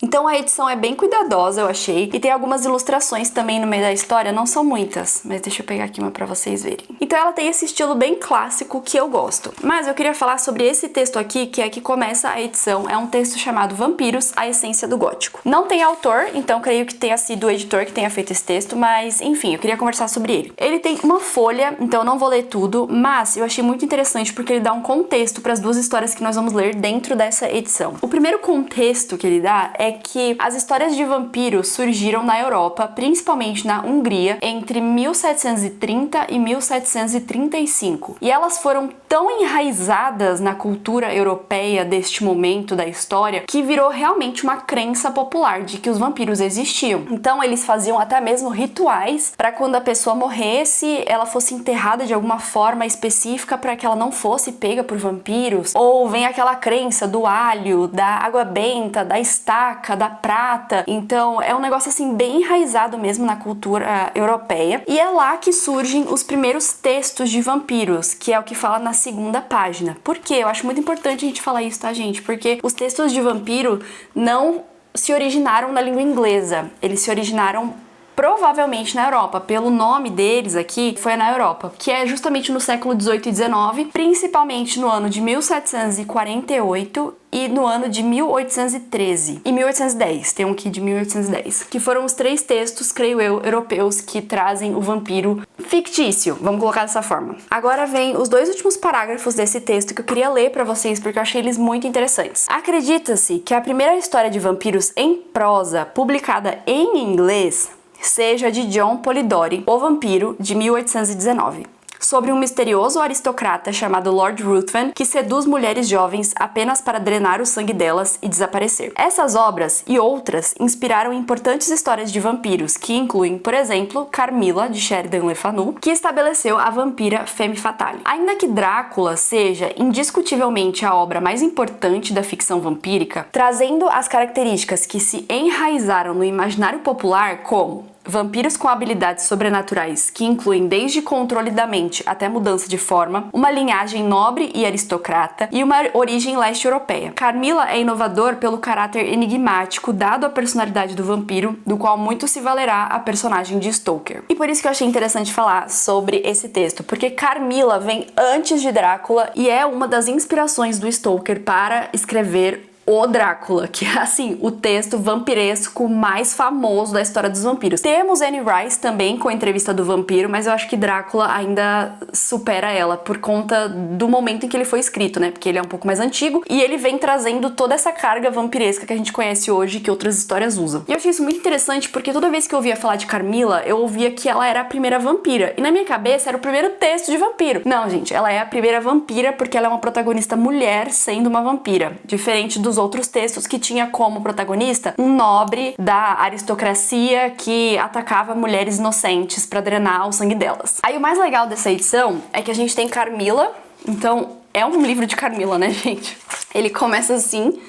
Então a edição é bem cuidadosa, eu achei. E tem algumas ilustrações também no meio da história, não são muitas, mas deixa eu pegar aqui uma pra vocês verem. Então ela tem esse estilo bem clássico que eu gosto. Mas eu queria falar sobre esse texto aqui, que é que começa a edição. É um texto chamado Vampiros, a Essência do Gótico. Não tem autor, então creio que tenha sido o editor que tenha feito esse texto, mas enfim, eu queria conversar sobre ele. Ele tem uma folha, então eu não vou ler tudo, mas eu achei muito interessante porque ele dá um contexto para as duas histórias que nós vamos ler dentro dessa edição. O primeiro contexto que ele dá é que as histórias de vampiros surgiram na Europa, principalmente na Hungria, entre 1730 e 1735. E elas foram tão enraizadas na cultura europeia deste momento da história que virou realmente uma crença popular de que os vampiros existiam. Então eles faziam até mesmo rituais para quando a pessoa morresse, ela fosse enterrada de alguma forma específica para que ela não fosse pega por vampiros. Ou vem aquela crença do alho, da água benta, da estaca, da prata. Então é um negócio assim bem enraizado mesmo na cultura europeia. E é lá que surgem os primeiros textos de vampiros, que é o que fala na segunda página. Por quê? Eu acho muito importante a gente falar isso, tá, gente? Porque os textos de vampiro não se originaram na língua inglesa. Eles se originaram provavelmente na Europa. Pelo nome deles aqui, foi na Europa, que é justamente no século 18 e 19, principalmente no ano de 1748 e no ano de 1813 e 1810, tem um aqui de 1810, que foram os três textos, creio eu, europeus que trazem o vampiro fictício, vamos colocar dessa forma. Agora vem os dois últimos parágrafos desse texto que eu queria ler pra vocês porque eu achei eles muito interessantes. Acredita-se que a primeira história de vampiros em prosa publicada em inglês seja de John Polidori, O Vampiro, de 1819. Sobre um misterioso aristocrata chamado Lord Ruthven que seduz mulheres jovens apenas para drenar o sangue delas e desaparecer. Essas obras e outras inspiraram importantes histórias de vampiros, que incluem, por exemplo, Carmila, de Sheridan Le Fanu, que estabeleceu a vampira Femme Fatale. Ainda que Drácula seja indiscutivelmente a obra mais importante da ficção vampírica, trazendo as características que se enraizaram no imaginário popular como vampiros com habilidades sobrenaturais que incluem desde controle da mente até mudança de forma, uma linhagem nobre e aristocrata e uma origem leste-europeia. Carmila é inovador pelo caráter enigmático dado à personalidade do vampiro, do qual muito se valerá a personagem de Stoker. E por isso que eu achei interessante falar sobre esse texto, porque Carmila vem antes de Drácula e é uma das inspirações do Stoker para escrever O Drácula, que é assim, o texto vampiresco mais famoso da história dos vampiros. Temos Anne Rice também com a entrevista do vampiro, mas eu acho que Drácula ainda supera ela por conta do momento em que ele foi escrito, né? Porque ele é um pouco mais antigo e ele vem trazendo toda essa carga vampiresca que a gente conhece hoje que outras histórias usam. E eu achei isso muito interessante porque toda vez que eu ouvia falar de Carmila, eu ouvia que ela era a primeira vampira. E na minha cabeça era o primeiro texto de vampiro. Não, gente, ela é a primeira vampira porque ela é uma protagonista mulher sendo uma vampira. Diferente dos outros textos que tinha como protagonista um nobre da aristocracia que atacava mulheres inocentes pra drenar o sangue delas. Aí o mais legal dessa edição é que a gente tem Carmila, então é um livro de Carmila, né, gente? Ele começa assim,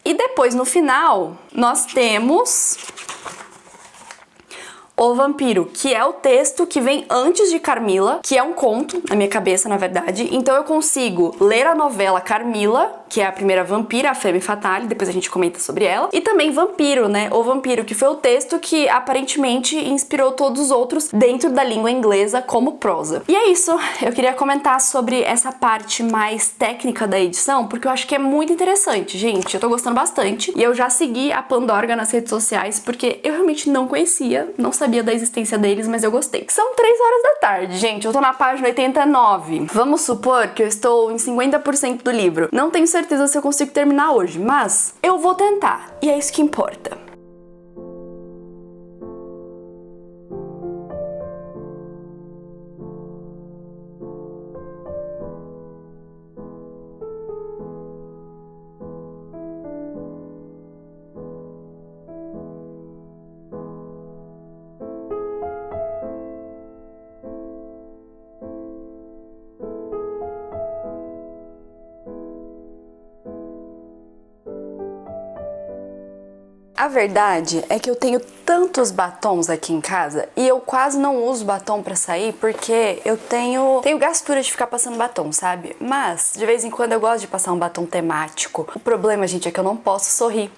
e depois no final nós temos O Vampiro, que é o texto que vem antes de Carmila, que é um conto, na minha cabeça, na verdade. Então eu consigo ler a novela Carmila, que é a primeira vampira, a Femme Fatale, depois a gente comenta sobre ela. E também Vampiro, né? O Vampiro, que foi o texto que aparentemente inspirou todos os outros dentro da língua inglesa como prosa. E é isso, eu queria comentar sobre essa parte mais técnica da edição, porque eu acho que é muito interessante, gente. Eu tô gostando bastante. E eu já segui a Pandorga nas redes sociais, porque eu realmente não conhecia, não sabia da existência deles, mas eu gostei. São 3 horas da tarde, gente. Eu tô na página 89. Vamos supor que eu estou em 50% do livro. Não tenho certeza se eu consigo terminar hoje, mas eu vou tentar. E é isso que importa. A verdade é que eu tenho tantos batons aqui em casa e eu quase não uso batom pra sair porque eu tenho gastura de ficar passando batom, sabe? Mas, de vez em quando eu gosto de passar um batom temático. O problema, gente, é que eu não posso sorrir.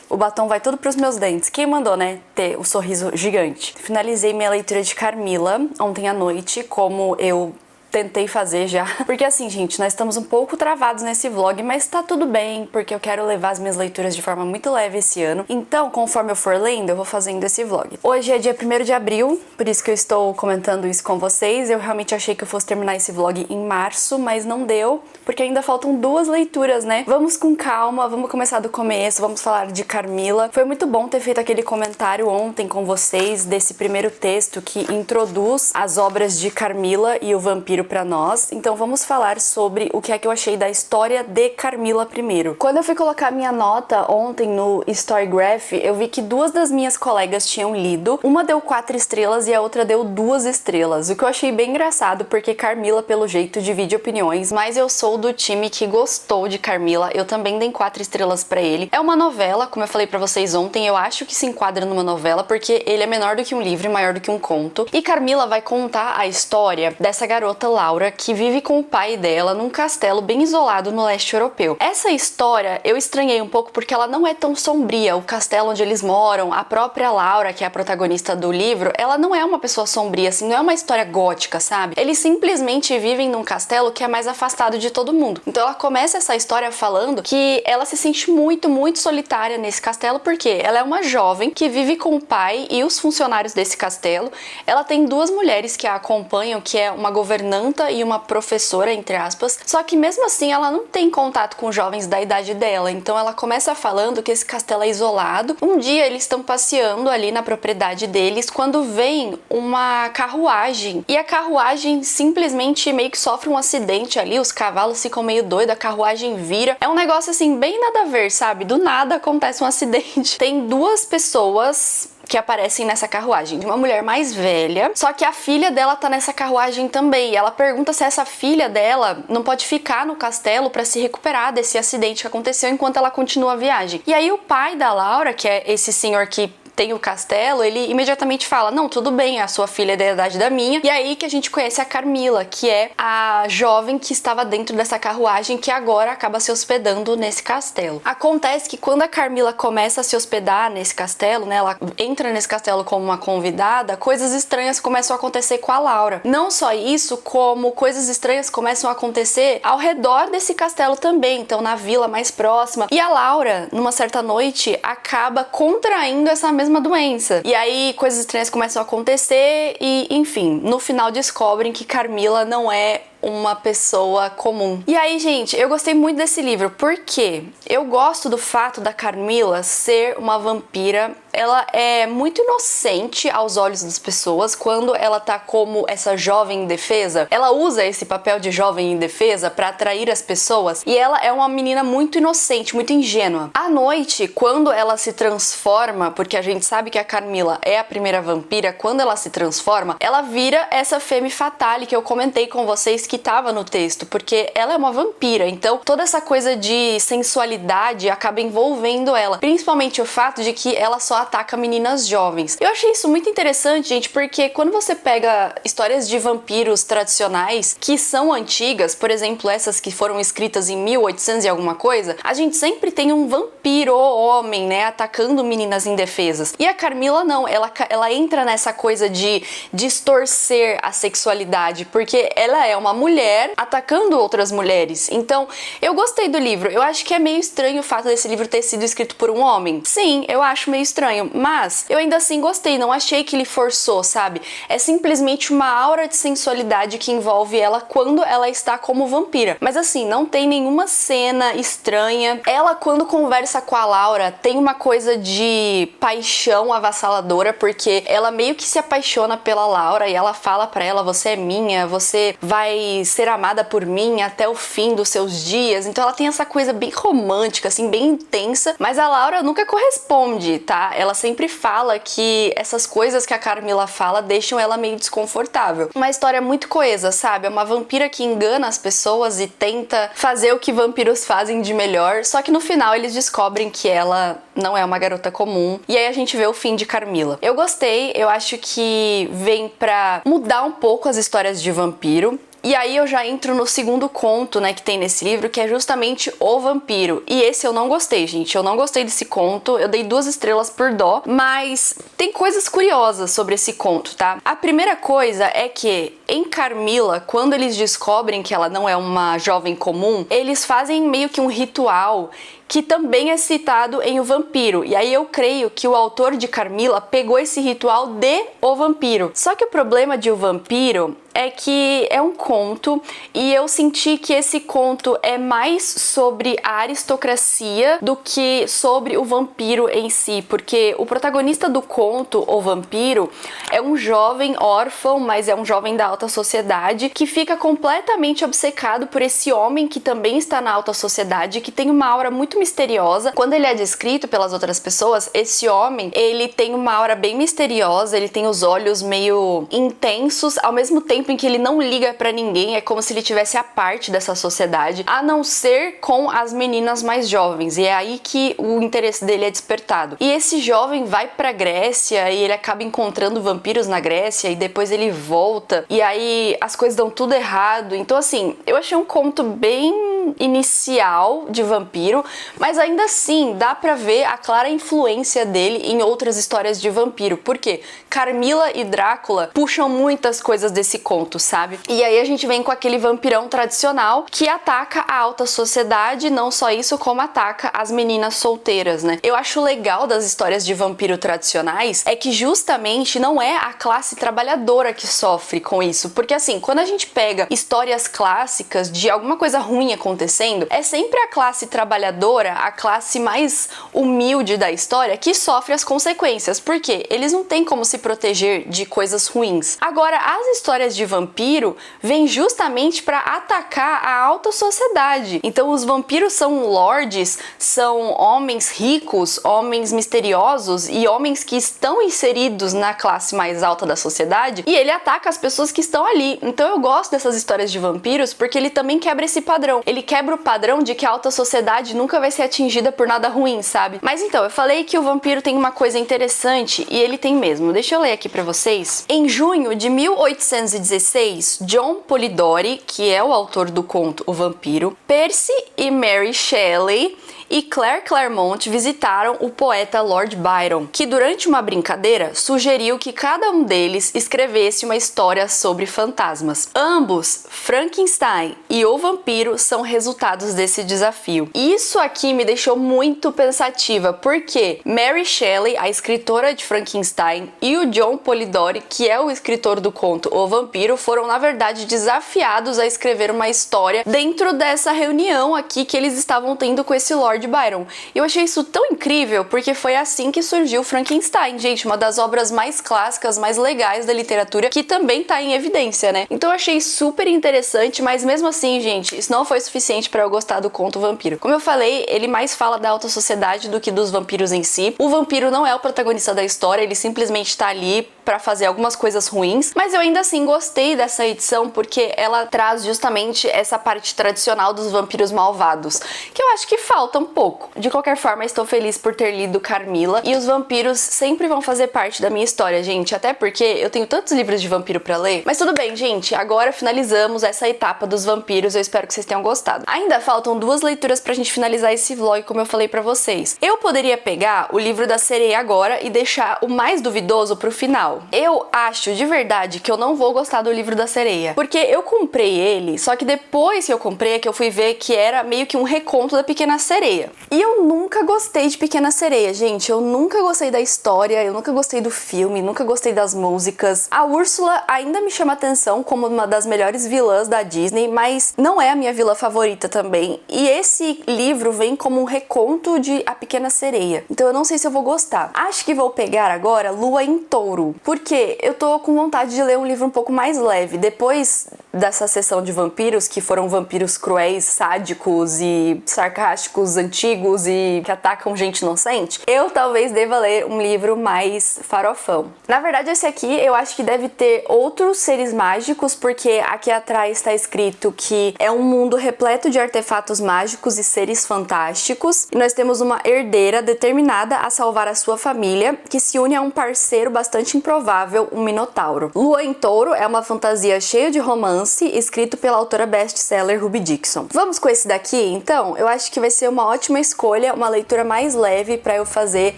O batom vai tudo pros meus dentes. Quem mandou, né, ter o sorriso gigante? Finalizei minha leitura de Carmila ontem à noite, como eu tentei fazer já. Porque assim, gente, nós estamos um pouco travados nesse vlog, mas tá tudo bem, porque eu quero levar as minhas leituras de forma muito leve esse ano. Então, conforme eu for lendo, eu vou fazendo esse vlog. Hoje é dia 1º de abril, por isso que eu estou comentando isso com vocês. Eu realmente achei que eu fosse terminar esse vlog em março, mas não deu, porque ainda faltam 2 leituras, né? Vamos com calma, vamos começar do começo, vamos falar de Carmila. Foi muito bom ter feito aquele comentário ontem com vocês desse primeiro texto que introduz as obras de Carmila e o Vampiro pra nós. Então vamos falar sobre o que é que eu achei da história de Carmila primeiro. Quando eu fui colocar minha nota ontem no Storygraph, eu vi que 2 das minhas colegas tinham lido. Uma deu 4 estrelas e a outra deu 2 estrelas, o que eu achei bem engraçado, porque Carmila, pelo jeito, divide opiniões, mas eu sou do time que gostou de Carmila. Eu também dei 4 estrelas pra ele. É uma novela, como eu falei pra vocês ontem, eu acho que se enquadra numa novela, porque ele é menor do que um livro e maior do que um conto. E Carmila vai contar a história dessa garota Laura, que vive com o pai dela num castelo bem isolado no leste europeu. Essa história eu estranhei um pouco porque ela não é tão sombria. O castelo onde eles moram, a própria Laura, que é a protagonista do livro, ela não é uma pessoa sombria, assim, não é uma história gótica, sabe? Eles simplesmente vivem num castelo que é mais afastado de todo mundo. Então ela começa essa história falando que ela se sente muito, muito solitária nesse castelo, porque ela é uma jovem que vive com o pai e os funcionários desse castelo. Ela tem 2 mulheres que a acompanham, que é uma governanta e uma professora, entre aspas, só que mesmo assim ela não tem contato com jovens da idade dela, então ela começa falando que esse castelo é isolado. Um dia eles estão passeando ali na propriedade deles quando vem uma carruagem, e a carruagem simplesmente meio que sofre um acidente ali, os cavalos ficam meio doidos, a carruagem vira. É um negócio assim, bem nada a ver, sabe? Do nada acontece um acidente. Tem 2 pessoas que aparecem nessa carruagem, de uma mulher mais velha, só que a filha dela tá nessa carruagem também, e ela pergunta se essa filha dela não pode ficar no castelo pra se recuperar desse acidente que aconteceu enquanto ela continua a viagem. E aí o pai da Laura, que é esse senhor que tem o castelo, ele imediatamente fala, não, tudo bem, a sua filha é da idade da minha. E aí que a gente conhece a Carmila, que é a jovem que estava dentro dessa carruagem, que agora acaba se hospedando nesse castelo. Acontece que quando a Carmila começa a se hospedar nesse castelo, né, ela entra nesse castelo como uma convidada, coisas estranhas começam a acontecer com a Laura. Não só isso, como coisas estranhas começam a acontecer ao redor desse castelo também, então na vila mais próxima. E a Laura, numa certa noite, acaba contraindo essa mesma doença. E aí coisas estranhas começam a acontecer e, enfim, no final descobrem que Carmila não é uma pessoa comum. E aí, gente, eu gostei muito desse livro porque eu gosto do fato da Carmila ser uma vampira. Ela é muito inocente aos olhos das pessoas quando ela tá como essa jovem indefesa. Ela usa esse papel de jovem indefesa pra atrair as pessoas e ela é uma menina muito inocente, muito ingênua. À noite, quando ela se transforma, porque a gente sabe que a Carmila é a primeira vampira, quando ela se transforma, ela vira essa femme fatale que eu comentei com vocês que tava no texto, porque ela é uma vampira, então toda essa coisa de sensualidade acaba envolvendo ela, principalmente o fato de que ela só ataca meninas jovens. Eu achei isso muito interessante, gente, porque quando você pega histórias de vampiros tradicionais que são antigas, por exemplo, essas que foram escritas em 1800 e alguma coisa, a gente sempre tem um vampiro homem, né, atacando meninas indefesas. E a Carmila não, ela entra nessa coisa de distorcer a sexualidade, porque ela é uma mulher atacando outras mulheres. Então, eu gostei do livro. Eu acho que é meio estranho o fato desse livro ter sido escrito por um homem. Sim, eu acho meio estranho, mas eu ainda assim gostei, não achei que ele forçou, sabe? É simplesmente uma aura de sensualidade que envolve ela quando ela está como vampira. Mas assim, não tem nenhuma cena estranha. Ela, quando conversa com a Laura, tem uma coisa de paixão avassaladora, porque ela meio que se apaixona pela Laura e ela fala pra ela: você é minha, você vai ser amada por mim até o fim dos seus dias. Então ela tem essa coisa bem romântica, assim, bem intensa, mas a Laura nunca corresponde, tá? Ela sempre fala que essas coisas que a Carmila fala deixam ela meio desconfortável. Uma história muito coesa, sabe? É uma vampira que engana as pessoas e tenta fazer o que vampiros fazem de melhor, só que no final eles descobrem que ela não é uma garota comum, e aí a gente vê o fim de Carmila. Eu gostei, eu acho que vem pra mudar um pouco as histórias de vampiro. E aí eu já entro no segundo conto, né, que tem nesse livro, que é justamente O Vampiro. E esse eu não gostei, gente. Eu não gostei desse conto. Eu dei 2 estrelas por dó. Mas tem coisas curiosas sobre esse conto, tá? A primeira coisa é que em Carmila, quando eles descobrem que ela não é uma jovem comum, eles fazem meio que um ritual que também é citado em O Vampiro. E aí eu creio que o autor de Carmila pegou esse ritual de O Vampiro. Só que o problema de O Vampiro é que é um conto e eu senti que esse conto é mais sobre a aristocracia do que sobre o vampiro em si, porque o protagonista do conto, O Vampiro, é um jovem órfão, mas é um jovem da alta sociedade que fica completamente obcecado por esse homem que também está na alta sociedade, que tem uma aura muito misteriosa. Quando ele é descrito pelas outras pessoas, esse homem, ele tem uma aura bem misteriosa, ele tem os olhos meio intensos, ao mesmo tempo em que ele não liga pra ninguém, é como se ele tivesse a parte dessa sociedade, a não ser com as meninas mais jovens, e é aí que o interesse dele é despertado. E esse jovem vai pra Grécia e ele acaba encontrando vampiros na Grécia e depois ele volta, e aí as coisas dão tudo errado. Então assim, eu achei um conto bem inicial de vampiro, mas ainda assim dá pra ver a clara influência dele em outras histórias de vampiro, porque Carmila e Drácula puxam muitas coisas desse conto, sabe? E aí a gente vem com aquele vampirão tradicional que ataca a alta sociedade, não só isso, como ataca as meninas solteiras, né? Eu acho legal das histórias de vampiro tradicionais é que justamente não é a classe trabalhadora que sofre com isso, porque assim, quando a gente pega histórias clássicas de alguma coisa ruim acontecendo, é sempre a classe trabalhadora, a classe mais humilde da história, que sofre as consequências, porque eles não têm como se proteger de coisas ruins. Agora, as histórias de vampiro vêm justamente para atacar a alta sociedade. Então, os vampiros são lords, são homens ricos, homens misteriosos e homens que estão inseridos na classe mais alta da sociedade, e ele ataca as pessoas que estão ali. Então, eu gosto dessas histórias de vampiros porque ele também quebra esse padrão. Ele quebra o padrão de que a alta sociedade nunca vai ser atingida por nada ruim, sabe? Mas então, eu falei que o vampiro tem uma coisa interessante e ele tem mesmo. Deixa eu ler aqui pra vocês. Em junho de 1816, John Polidori, que é o autor do conto O Vampiro, Percy e Mary Shelley e Claire Clairmont visitaram o poeta Lord Byron, que durante uma brincadeira sugeriu que cada um deles escrevesse uma história sobre fantasmas. Ambos, Frankenstein e O Vampiro, são resultados desse desafio. Isso aqui me deixou muito pensativa, porque Mary Shelley, a escritora de Frankenstein, e o John Polidori, que é o escritor do conto O Vampiro, foram na verdade desafiados a escrever uma história dentro dessa reunião aqui que eles estavam tendo com esse Lord Byron. Eu achei isso tão incrível, porque foi assim que surgiu Frankenstein, gente, uma das obras mais clássicas, mais legais da literatura, que também tá em evidência, né? Então eu achei super interessante, mas mesmo assim, gente, isso não foi suficiente pra eu gostar do conto Vampiro. Como eu falei, ele mais fala da alta sociedade do que dos vampiros em si. O vampiro não é o protagonista da história, ele simplesmente tá ali pra fazer algumas coisas ruins, mas eu ainda assim gostei dessa edição porque ela traz justamente essa parte tradicional dos vampiros malvados, que eu acho que falta um pouco. De qualquer forma, estou feliz por ter lido Carmilla, e os vampiros sempre vão fazer parte da minha história, gente, até porque eu tenho tantos livros de vampiro pra ler. Mas tudo bem, gente, agora finalizamos essa etapa dos vampiros, eu espero que vocês tenham gostado. Ainda faltam 2 leituras pra gente finalizar esse vlog, como eu falei pra vocês. Eu poderia pegar o livro da sereia agora e deixar o mais duvidoso pro final. Eu acho de verdade que eu não vou gostar do livro da sereia, porque eu comprei ele, só que depois que eu comprei é que eu fui ver que era meio que um reconto da Pequena Sereia. E eu nunca gostei de Pequena Sereia, gente, eu nunca gostei da história, eu nunca gostei do filme, nunca gostei das músicas. A Úrsula ainda me chama atenção como uma das melhores vilãs da Disney, mas não é a minha vilã favorita também. E esse livro vem como um reconto de A Pequena Sereia, então eu não sei se eu vou gostar. Acho que vou pegar agora Lua em Touro, porque eu tô com vontade de ler um livro um pouco mais leve. Depois dessa sessão de vampiros, que foram vampiros cruéis, sádicos e sarcásticos, antigos e que atacam gente inocente, eu talvez deva ler um livro mais farofão. Na verdade, esse aqui eu acho que deve ter outros seres mágicos, porque aqui atrás está escrito que é um mundo repleto de artefatos mágicos e seres fantásticos, e nós temos uma herdeira determinada a salvar a sua família, que se une a um parceiro bastante improvável, um minotauro. Lua em Touro é uma fantasia cheia de romance, escrito pela autora best-seller Ruby Dixon. Vamos com esse daqui, então? Eu acho que vai ser uma ótima escolha, uma leitura mais leve para eu fazer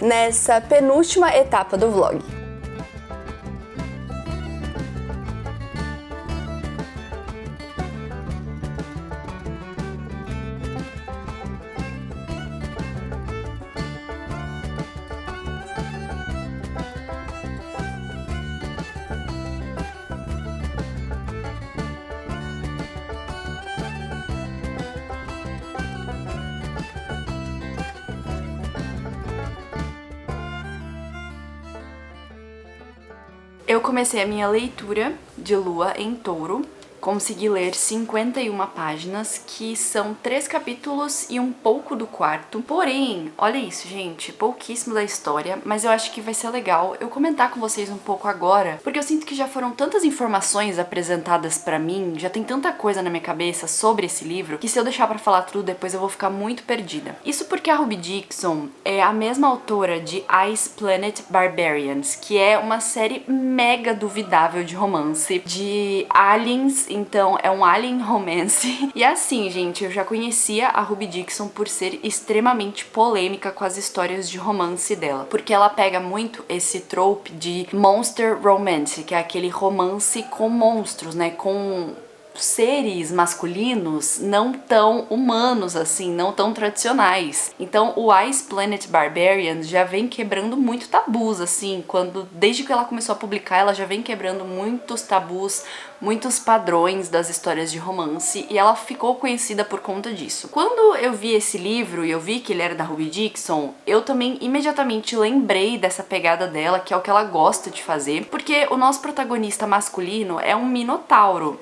nessa penúltima etapa do vlog. Eu comecei a minha leitura de Lua em Touro, consegui ler 51 páginas, que são 3 capítulos e um pouco do quarto. Porém, olha isso, gente, pouquíssimo da história, mas eu acho que vai ser legal eu comentar com vocês um pouco agora, porque eu sinto que já foram tantas informações apresentadas pra mim, já tem tanta coisa na minha cabeça sobre esse livro, que se eu deixar pra falar tudo, depois eu vou ficar muito perdida. Isso porque a Ruby Dixon é a mesma autora de Ice Planet Barbarians, que é uma série mega duvidável de romance, de aliens. Então é um alien romance. E assim, gente, eu já conhecia a Ruby Dixon por ser extremamente polêmica com as histórias de romance dela, porque ela pega muito esse trope de monster romance, que é aquele romance com monstros, né, com seres masculinos não tão humanos assim, não tão tradicionais. Então o Ice Planet Barbarians já vem quebrando muito tabus assim, desde que ela começou a publicar, ela já vem quebrando muitos tabus, muitos padrões das histórias de romance, e ela ficou conhecida por conta disso. Quando eu vi esse livro e eu vi que ele era da Ruby Dixon, eu também imediatamente lembrei dessa pegada dela, que é o que ela gosta de fazer, porque o nosso protagonista masculino é um minotauro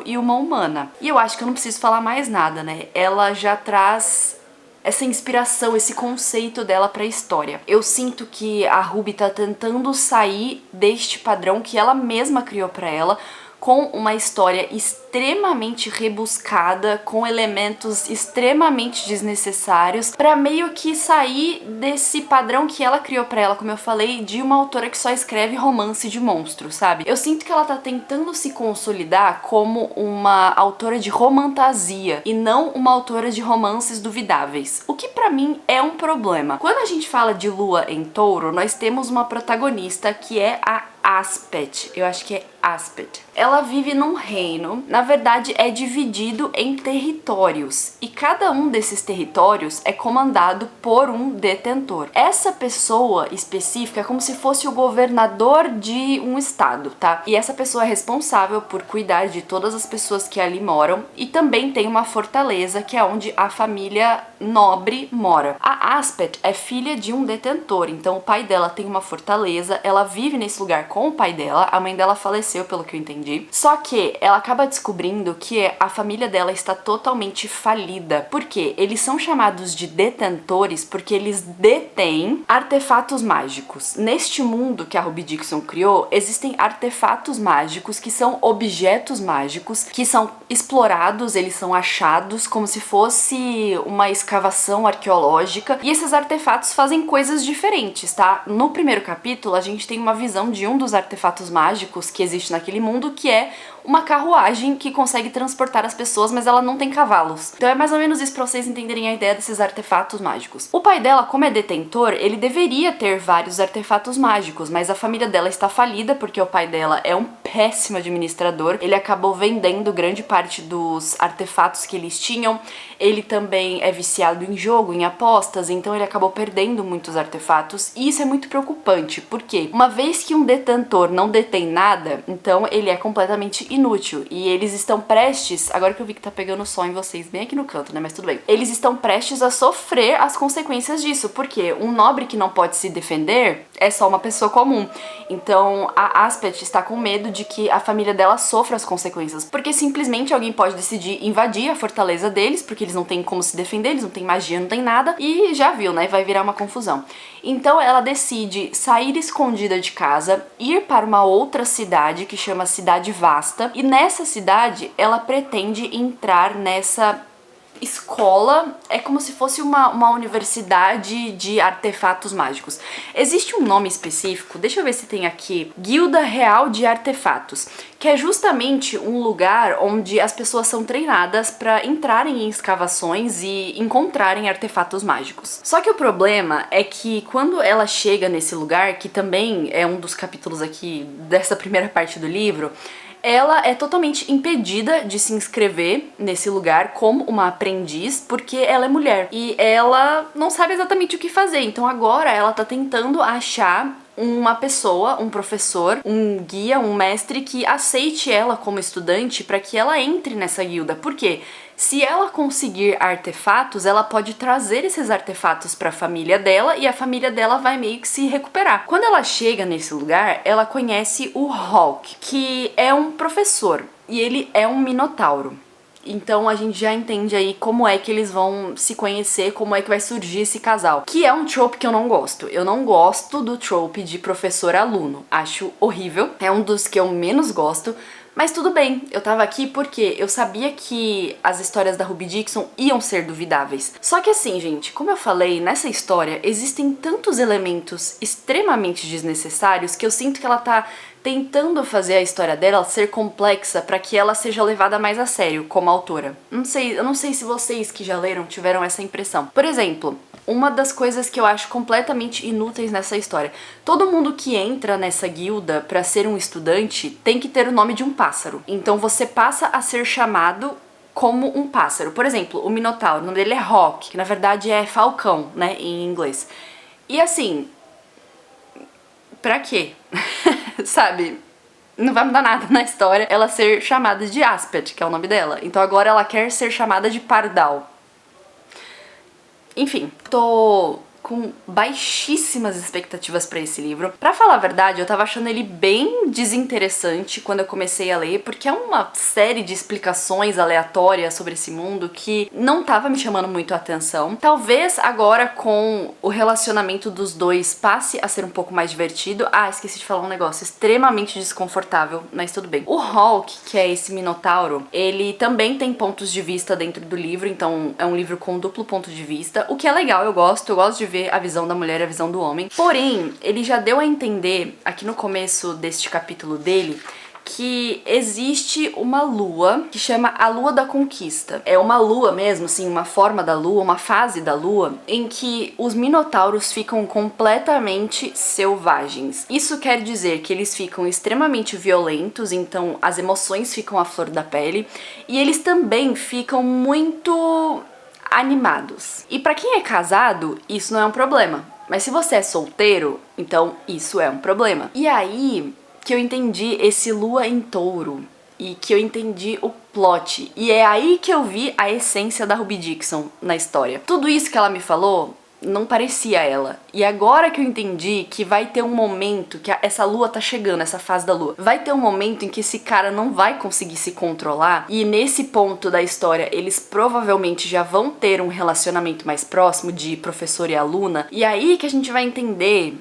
e uma humana. E eu acho que eu não preciso falar mais nada, né? Ela já traz essa inspiração, esse conceito dela pra história. Eu sinto que a Ruby tá tentando sair deste padrão que ela mesma criou pra ela, com uma história extremamente rebuscada, com elementos extremamente desnecessários, pra meio que sair desse padrão que ela criou pra ela, como eu falei, de uma autora que só escreve romance de monstros, sabe? Eu sinto que ela tá tentando se consolidar como uma autora de romantasia e não uma autora de romances duvidáveis, o que pra mim é um problema. Quando a gente fala de Lua em Touro, nós temos uma protagonista que é a Aspet, eu acho que é Aspet. Ela vive num reino, na verdade é dividido em territórios, e cada um desses territórios é comandado por um detentor. Essa pessoa específica é como se fosse o governador de um estado, tá? E essa pessoa é responsável por cuidar de todas as pessoas que ali moram, e também tem uma fortaleza que é onde a família nobre mora. A Aspet é filha de um detentor, então o pai dela tem uma fortaleza, ela vive nesse lugar com o pai dela, a mãe dela faleceu, pelo que eu entendi. Só que ela acaba descobrindo que a família dela está totalmente falida. Por quê? Eles são chamados de detentores porque eles detêm artefatos mágicos. Neste mundo que a Ruby Dixon criou, existem artefatos mágicos que são objetos mágicos que são explorados, eles são achados como se fosse uma escavação arqueológica, e esses artefatos fazem coisas diferentes, tá? No primeiro capítulo, a gente tem uma visão de um dos artefatos mágicos que existe naquele mundo, que é uma carruagem que consegue transportar as pessoas, mas ela não tem cavalos. Então é mais ou menos isso pra vocês entenderem a ideia desses artefatos mágicos. O pai dela, como é detentor, ele deveria ter vários artefatos mágicos, mas a família dela está falida porque o pai dela é um péssimo administrador. Ele acabou vendendo grande parte dos artefatos que eles tinham. Ele também é viciado em jogo, em apostas, então ele acabou perdendo muitos artefatos, e isso é muito preocupante, porque uma vez que um detentor não detém nada, então ele é completamente inútil, e eles estão prestes, agora que eu vi que tá pegando sol em vocês bem aqui no canto, né, mas tudo bem, eles estão prestes a sofrer as consequências disso, porque um nobre que não pode se defender é só uma pessoa comum. Então a Aspet está com medo de que a família dela sofra as consequências, porque simplesmente alguém pode decidir invadir a fortaleza deles, porque eles não têm como se defender, eles não têm magia, não tem nada, e já viu, né, vai virar uma confusão. Então ela decide sair escondida de casa, ir para uma outra cidade que chama Cidade Vasta, e nessa cidade ela pretende entrar nessa escola, é como se fosse uma universidade de artefatos mágicos. Existe um nome específico, deixa eu ver se tem aqui, Guilda Real de Artefatos, que é justamente um lugar onde as pessoas são treinadas para entrarem em escavações e encontrarem artefatos mágicos. Só que o problema é que quando ela chega nesse lugar, que também é um dos capítulos aqui dessa primeira parte do livro, ela é totalmente impedida de se inscrever nesse lugar como uma aprendiz, porque ela é mulher e ela não sabe exatamente o que fazer. Então agora ela tá tentando achar uma pessoa, um professor, um guia, um mestre que aceite ela como estudante para que ela entre nessa guilda. Por quê? Se ela conseguir artefatos, ela pode trazer esses artefatos para a família dela e a família dela vai meio que se recuperar. Quando ela chega nesse lugar, ela conhece o Hawk, que é um professor e ele é um minotauro. Então a gente já entende aí como é que eles vão se conhecer, como é que vai surgir esse casal. Que é um trope que eu não gosto. Eu não gosto do trope de professor-aluno. Acho horrível. É um dos que eu menos gosto. Mas tudo bem, eu tava aqui porque eu sabia que as histórias da Ruby Dixon iam ser duvidáveis. Só que assim, gente, como eu falei, nessa história existem tantos elementos extremamente desnecessários que eu sinto que ela tá tentando fazer a história dela ser complexa para que ela seja levada mais a sério como autora. Eu não sei se vocês que já leram tiveram essa impressão. Por exemplo, uma das coisas que eu acho completamente inúteis nessa história. Todo mundo que entra nessa guilda pra ser um estudante tem que ter o nome de um pássaro. Então você passa a ser chamado como um pássaro. Por exemplo, o Minotauro, o nome dele é Hawk, que na verdade é falcão, né, em inglês. E assim, pra quê? Sabe? Não vai mudar nada na história ela ser chamada de Aspet, que é o nome dela. Então agora ela quer ser chamada de Pardal. Enfim, tô com baixíssimas expectativas pra esse livro. Pra falar a verdade, eu tava achando ele bem desinteressante quando eu comecei a ler, porque é uma série de explicações aleatórias sobre esse mundo que não tava me chamando muito a atenção. Talvez agora com o relacionamento dos dois passe a ser um pouco mais divertido. Ah, esqueci de falar um negócio extremamente desconfortável, mas tudo bem. O Hawk, que é esse minotauro, ele também tem pontos de vista dentro do livro, então é um livro com duplo ponto de vista, o que é legal, eu gosto de ver a visão da mulher e a visão do homem. Porém, ele já deu a entender, aqui no começo deste capítulo dele, que existe uma lua que chama a Lua da Conquista. É uma lua mesmo, assim, uma forma da lua, uma fase da lua, em que os minotauros ficam completamente selvagens. Isso quer dizer que eles ficam extremamente violentos, então as emoções ficam à flor da pele, e eles também ficam muito animados. E pra quem é casado, isso não é um problema. Mas se você é solteiro, então isso é um problema. E aí que eu entendi esse Lua em Touro e que eu entendi o plot. E é aí que eu vi a essência da Ruby Dixon na história. Tudo isso que ela me falou não parecia ela. E agora que eu entendi que vai ter um momento que essa lua tá chegando, essa fase da lua, vai ter um momento em que esse cara não vai conseguir se controlar, e nesse ponto da história eles provavelmente já vão ter um relacionamento mais próximo de professor e aluna, e aí que a gente vai entender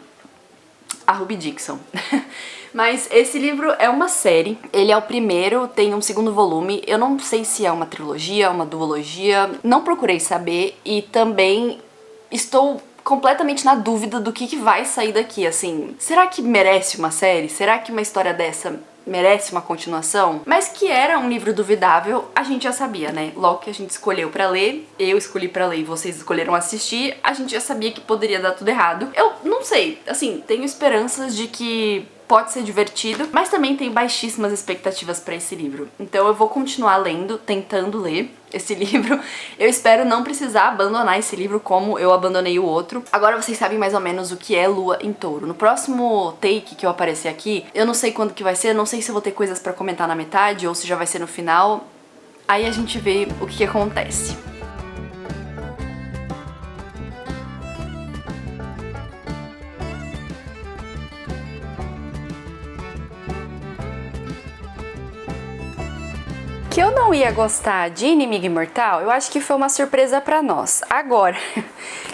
a Ruby Dixon. Mas esse livro é uma série, ele é o primeiro, tem um segundo volume, eu não sei se é uma trilogia, uma duologia, não procurei saber, e também estou completamente na dúvida do que vai sair daqui, assim, será que merece uma série? Será que uma história dessa merece uma continuação? Mas que era um livro duvidável, a gente já sabia, né? Logo que a gente escolheu pra ler, eu escolhi pra ler e vocês escolheram assistir, a gente já sabia que poderia dar tudo errado. Eu não sei, assim, tenho esperanças de que pode ser divertido, mas também tem baixíssimas expectativas pra esse livro. Então eu vou continuar lendo, tentando ler esse livro. Eu espero não precisar abandonar esse livro como eu abandonei o outro. Agora vocês sabem mais ou menos o que é Lua em Touro. No próximo take que eu aparecer aqui, eu não sei quando que vai ser, não sei se eu vou ter coisas pra comentar na metade ou se já vai ser no final. Aí a gente vê o que acontece. Que eu não ia gostar de Inimigo Imortal, eu acho que foi uma surpresa pra nós. Agora,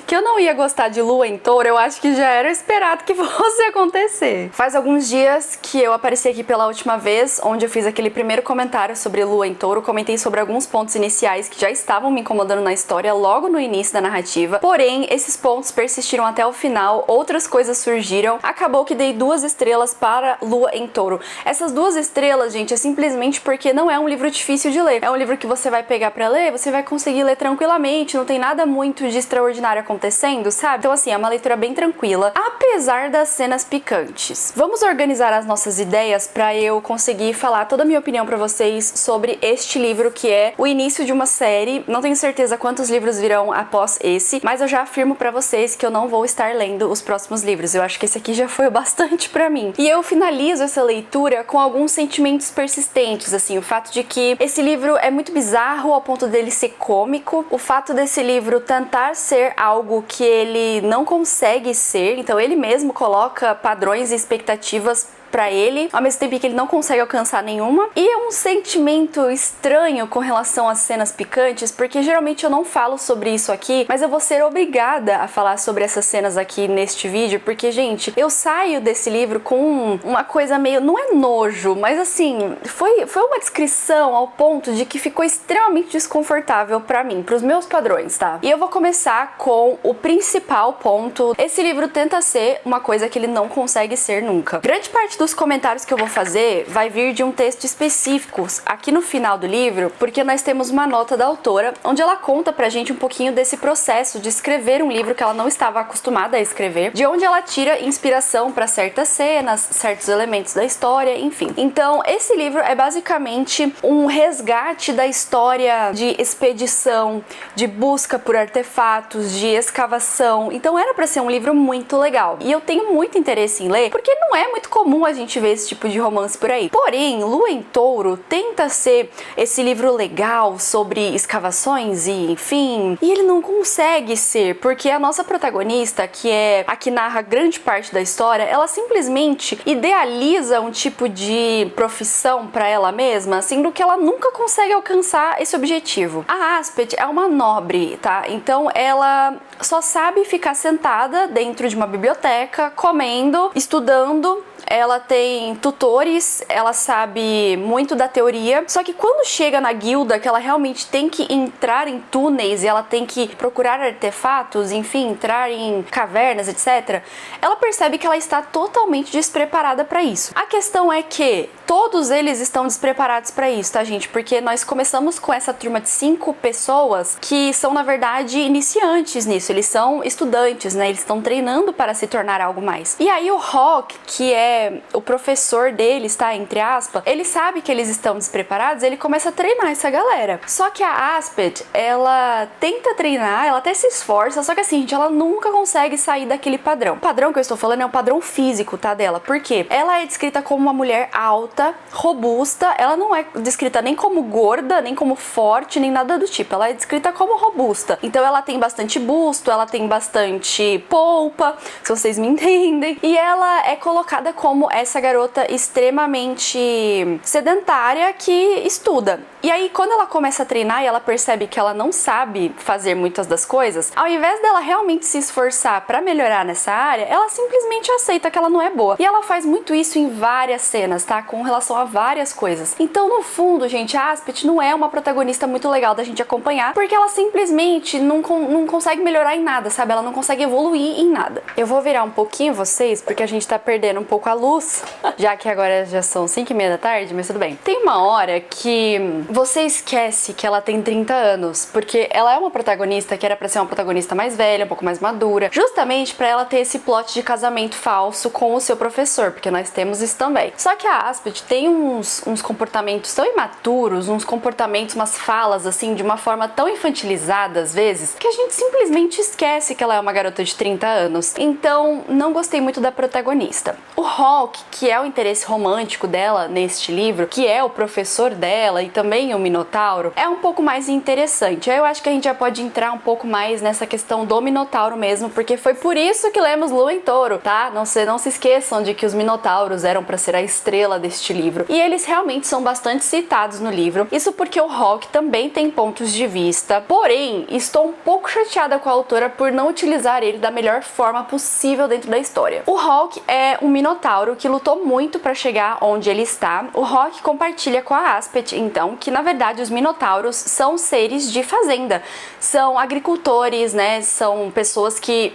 que eu não ia gostar de Lua em Touro, eu acho que já era esperado que fosse acontecer. Faz alguns dias que eu apareci aqui pela última vez, onde eu fiz aquele primeiro comentário sobre Lua em Touro, comentei sobre alguns pontos iniciais que já estavam me incomodando na história logo no início da narrativa, porém, esses pontos persistiram até o final, outras coisas surgiram, acabou que dei 2 estrelas para Lua em Touro. Essas 2 estrelas, gente, é simplesmente porque não é um livro difícil de ler. É um livro que você vai pegar pra ler, você vai conseguir ler tranquilamente, não tem nada muito de extraordinário acontecendo, sabe? Então assim, é uma leitura bem tranquila, apesar das cenas picantes. Vamos organizar as nossas ideias pra eu conseguir falar toda a minha opinião pra vocês sobre este livro, que é o início de uma série. Não tenho certeza quantos livros virão após esse, mas eu já afirmo pra vocês que eu não vou estar lendo os próximos livros. Eu acho que esse aqui já foi o bastante pra mim. E eu finalizo essa leitura com alguns sentimentos persistentes, assim, o fato de que esse livro é muito bizarro ao ponto dele ser cômico, o fato desse livro tentar ser algo que ele não consegue ser, então ele mesmo coloca padrões e expectativas pra ele, ao mesmo tempo que ele não consegue alcançar nenhuma. E é um sentimento estranho com relação às cenas picantes, porque geralmente eu não falo sobre isso aqui, mas eu vou ser obrigada a falar sobre essas cenas aqui neste vídeo, porque, gente, eu saio desse livro com uma coisa meio, não é nojo, mas assim, foi uma descrição ao ponto de que ficou extremamente desconfortável pra mim, pros meus padrões, tá? E eu vou começar com o principal ponto. Esse livro tenta ser uma coisa que ele não consegue ser nunca. Grande parte dos comentários que eu vou fazer vai vir de um texto específico aqui no final do livro, porque nós temos uma nota da autora onde ela conta pra gente um pouquinho desse processo de escrever um livro que ela não estava acostumada a escrever, de onde ela tira inspiração para certas cenas, certos elementos da história, enfim. Então, esse livro é basicamente um resgate da história de expedição, de busca por artefatos, de escavação. Então, era para ser um livro muito legal. E eu tenho muito interesse em ler, porque não é muito comum a gente ver esse tipo de romance por aí. Porém, Lua em Touro tenta ser esse livro legal sobre escavações e enfim, e ele não consegue ser, porque a nossa protagonista, que é a que narra grande parte da história, ela simplesmente idealiza um tipo de profissão para ela mesma, sendo que ela nunca consegue alcançar esse objetivo. A Aspet é uma nobre, tá? Então ela só sabe ficar sentada dentro de uma biblioteca, comendo, estudando. Ela tem tutores, ela sabe muito da teoria, só que quando chega na guilda, que ela realmente tem que entrar em túneis e ela tem que procurar artefatos, enfim, entrar em cavernas, etc., ela percebe que ela está totalmente despreparada para isso. A questão é que todos eles estão despreparados pra isso, tá, gente? Porque nós começamos com essa turma de 5 pessoas que são, na verdade, iniciantes nisso. Eles são estudantes, né? Eles estão treinando para se tornar algo mais. E aí o Hawk, que é o professor deles, tá? Entre aspas, ele sabe que eles estão despreparados, ele começa a treinar essa galera. Só que a Aspet, ela tenta treinar, ela até se esforça, só que assim, gente, ela nunca consegue sair daquele padrão. O padrão que eu estou falando é um padrão físico, tá, dela. Por quê? Ela é descrita como uma mulher alta, robusta, ela não é descrita nem como gorda, nem como forte, nem nada do tipo. Ela é descrita como robusta. Então ela tem bastante busto, ela tem bastante polpa, se vocês me entendem. E ela é colocada como essa garota extremamente sedentária que estuda. E aí, quando ela começa a treinar e ela percebe que ela não sabe fazer muitas das coisas, ao invés dela realmente se esforçar pra melhorar nessa área, ela simplesmente aceita que ela não é boa. E ela faz muito isso em várias cenas, tá? Com relação a várias coisas. Então, no fundo, gente, a Aspet não é uma protagonista muito legal da gente acompanhar, porque ela simplesmente não consegue melhorar em nada, sabe? Ela não consegue evoluir em nada. Eu vou virar um pouquinho vocês, porque a gente tá perdendo um pouco a luz, já que agora já são 5:30 da tarde, mas tudo bem. Tem uma hora que você esquece que ela tem 30 anos, porque ela é uma protagonista que era pra ser uma protagonista mais velha, um pouco mais madura, justamente pra ela ter esse plot de casamento falso com o seu professor, porque nós temos isso também. Só que a Aspet tem uns comportamentos tão imaturos, uns comportamentos, umas falas assim, de uma forma tão infantilizada às vezes, que a gente simplesmente esquece que ela é uma garota de 30 anos. Então, não gostei muito da protagonista. O Hawk, que é o interesse romântico dela neste livro, que é o professor dela e também o Minotauro, é um pouco mais interessante. Aí eu acho que a gente já pode entrar um pouco mais nessa questão do Minotauro mesmo, porque foi por isso que lemos Lua em Touro, tá? Não se esqueçam de que os Minotauros eram pra ser a estrela deste livro. E eles realmente são bastante citados no livro. Isso porque o Hawk também tem pontos de vista. Porém, estou um pouco chateada com a autora por não utilizar ele da melhor forma possível dentro da história. O Hawk é um Minotauro que lutou muito pra chegar onde ele está. O Hawk compartilha com a Aspet, então, que na verdade os Minotauros são seres de fazenda. São agricultores, né? São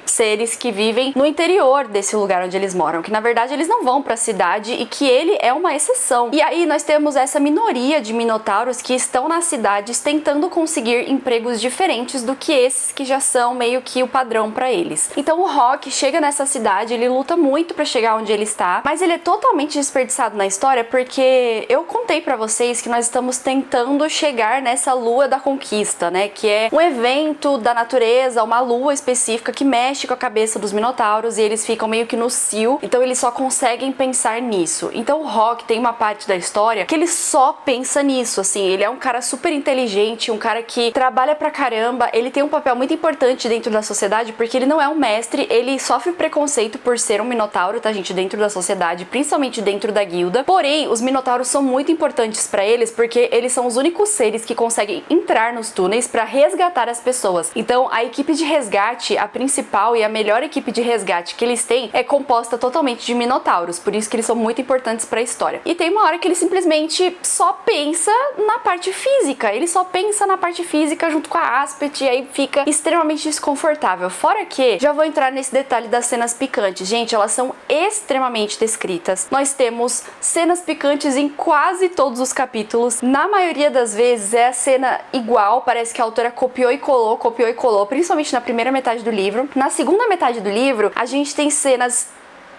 seres que vivem no interior desse lugar onde eles moram, que na verdade eles não vão pra cidade e que ele é uma exceção. E aí nós temos essa minoria de Minotauros que estão nas cidades tentando conseguir empregos diferentes do que esses que já são meio que o padrão pra eles. Então o Hawk chega nessa cidade, ele luta muito pra chegar onde ele está, mas ele é totalmente desperdiçado na história porque eu contei pra vocês que nós estamos tentando chegar nessa lua da conquista, né? Que é um evento da natureza, uma lua específica que mexe com a cabeça dos Minotauros e eles ficam meio que no cio, então eles só conseguem pensar nisso. Então o Hawk tem uma parte da história que ele só pensa nisso, assim, ele é um cara super inteligente, um cara que trabalha pra caramba, ele tem um papel muito importante dentro da sociedade porque ele não é um mestre, ele sofre preconceito por ser um Minotauro, tá, gente, dentro da sociedade, principalmente dentro da guilda. Porém, os Minotauros são muito importantes pra eles porque eles são os únicos seres que conseguem entrar nos túneis pra resgatar as pessoas. Então, a equipe de resgate, a principal e a melhor equipe de resgate que eles têm é composta totalmente de Minotauros, por isso que eles são muito importantes pra história. E tem uma hora que ele simplesmente só pensa na parte física, ele só pensa na parte física junto com a Aspet e aí fica extremamente desconfortável. Fora que, já vou entrar nesse detalhe das cenas picantes, gente, elas são extremamente descritas. Nós temos cenas picantes em quase todos os capítulos, na maioria das vezes é a cena igual, parece que a autora copiou e colou, principalmente na primeira metade do livro. Na segunda metade do livro, a gente tem cenas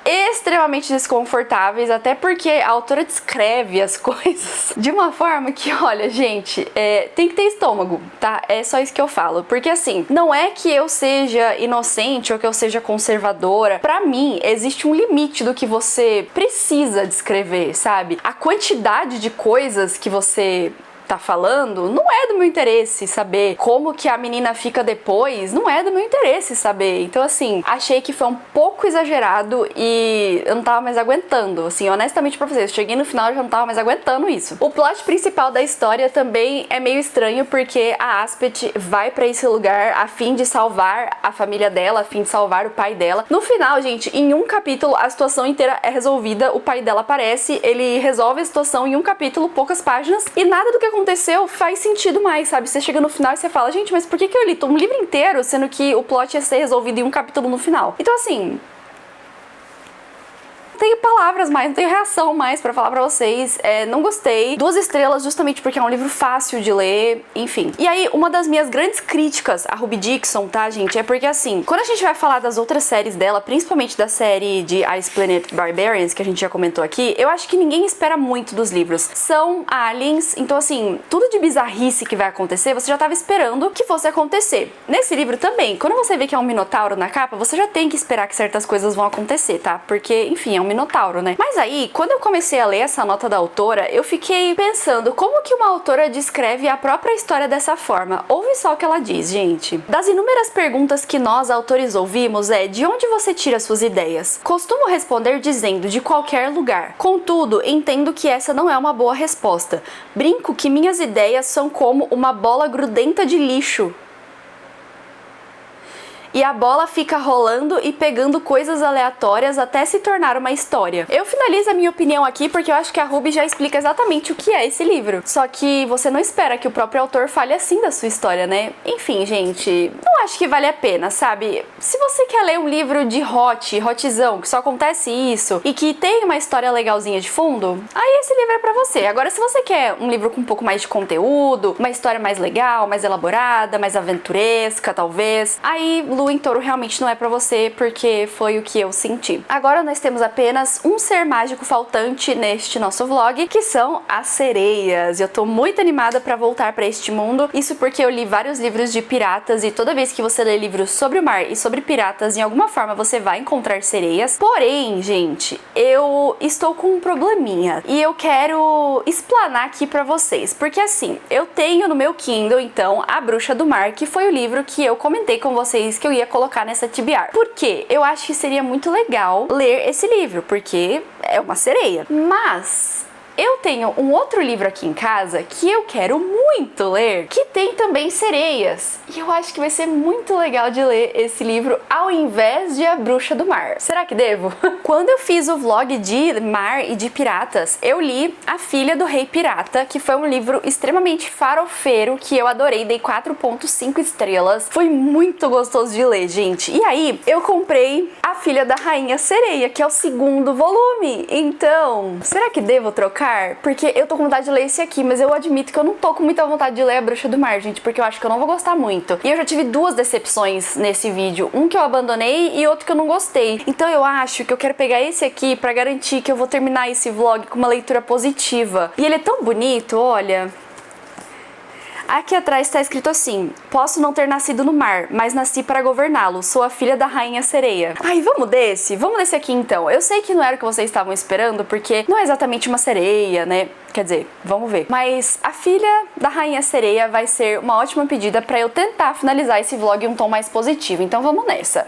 extremamente desconfortáveis, até porque a autora descreve as coisas de uma forma que, olha, gente, tem que ter estômago, tá? É só isso que eu falo, porque assim, não é que eu seja inocente ou que eu seja conservadora, pra mim existe um limite do que você precisa descrever, sabe? A quantidade de coisas que você tá falando, não é do meu interesse saber como que a menina fica depois, não é do meu interesse saber. Então assim, achei que foi um pouco exagerado e eu não tava mais aguentando, assim, honestamente pra vocês, cheguei no final e já não tava mais aguentando isso. O plot principal da história também é meio estranho porque a Aspet vai pra esse lugar a fim de salvar a família dela, a fim de salvar o pai dela. No final, gente, em um capítulo a situação inteira é resolvida, o pai dela aparece, ele resolve a situação em um capítulo, poucas páginas, e nada do que aconteceu faz sentido mais, sabe? Você chega no final e você fala, gente, mas por que eu li um livro inteiro, sendo que o plot ia ser resolvido em um capítulo no final? Então, assim, tenho palavras mais, não tenho reação mais pra falar pra vocês. Não gostei. 2 estrelas justamente porque é um livro fácil de ler, enfim. E aí, uma das minhas grandes críticas a Ruby Dixon, tá, gente, é porque assim, quando a gente vai falar das outras séries dela, principalmente da série de Ice Planet Barbarians, que a gente já comentou aqui, eu acho que ninguém espera muito dos livros. São aliens, então assim, tudo de bizarrice que vai acontecer, você já tava esperando que fosse acontecer. Nesse livro também, quando você vê que é um minotauro na capa, você já tem que esperar que certas coisas vão acontecer, tá? Porque, enfim, é um minotauro, né? Mas aí, quando eu comecei a ler essa nota da autora, eu fiquei pensando como que uma autora descreve a própria história dessa forma. Ouve só o que ela diz, gente. Das inúmeras perguntas que nós, autores, ouvimos de onde você tira suas ideias? Costumo responder dizendo de qualquer lugar. Contudo, entendo que essa não é uma boa resposta. Brinco que minhas ideias são como uma bola grudenta de lixo. E a bola fica rolando e pegando coisas aleatórias até se tornar uma história. Eu finalizo a minha opinião aqui porque eu acho que a Ruby já explica exatamente o que é esse livro. Só que você não espera que o próprio autor fale assim da sua história, né? Enfim, gente, não acho que vale a pena, sabe? Se você quer ler um livro de hotzão, que só acontece isso, e que tem uma história legalzinha de fundo, aí esse livro é pra você. Agora, se você quer um livro com um pouco mais de conteúdo, uma história mais legal, mais elaborada, mais aventuresca, talvez, aí Lua em Touro realmente não é pra você, porque foi o que eu senti. Agora nós temos apenas um ser mágico faltante neste nosso vlog, que são as sereias. Eu tô muito animada pra voltar pra este mundo, isso porque eu li vários livros de piratas e toda vez que você lê livros sobre o mar e sobre piratas, em alguma forma você vai encontrar sereias. Porém, gente, eu estou com um probleminha e eu quero explanar aqui pra vocês, porque assim, eu tenho no meu Kindle, então, A Bruxa do Mar, que foi o livro que eu comentei com vocês que eu ia colocar nessa TBR. Por quê? Eu acho que seria muito legal ler esse livro, porque é uma sereia. Mas eu tenho um outro livro aqui em casa que eu quero muito ler, que tem também sereias. E eu acho que vai ser muito legal de ler esse livro ao invés de A Bruxa do Mar. Será que devo? Quando eu fiz o vlog de mar e de piratas, eu li A Filha do Rei Pirata, que foi um livro extremamente farofeiro, que eu adorei, dei 4.5 estrelas. Foi muito gostoso de ler, gente. E aí, eu comprei A Filha da Rainha Sereia, que é o 2º volume. Então, será que devo trocar? Porque eu tô com vontade de ler esse aqui, mas eu admito que eu não tô com muita vontade de ler A Bruxa do Mar, gente, porque eu acho que eu não vou gostar muito. E eu já tive 2 decepções nesse vídeo, um que eu abandonei e outro que eu não gostei. Então eu acho que eu quero pegar esse aqui pra garantir que eu vou terminar esse vlog com uma leitura positiva. E ele é tão bonito, olha. Aqui atrás está escrito assim: posso não ter nascido no mar, mas nasci para governá-lo. Sou a filha da rainha sereia. Ai, vamos desse? Vamos desse aqui então. Eu sei que não era o que vocês estavam esperando, porque não é exatamente uma sereia, né? Quer dizer, vamos ver. Mas a filha da rainha sereia vai ser uma ótima pedida para eu tentar finalizar esse vlog em um tom mais positivo. Então vamos nessa.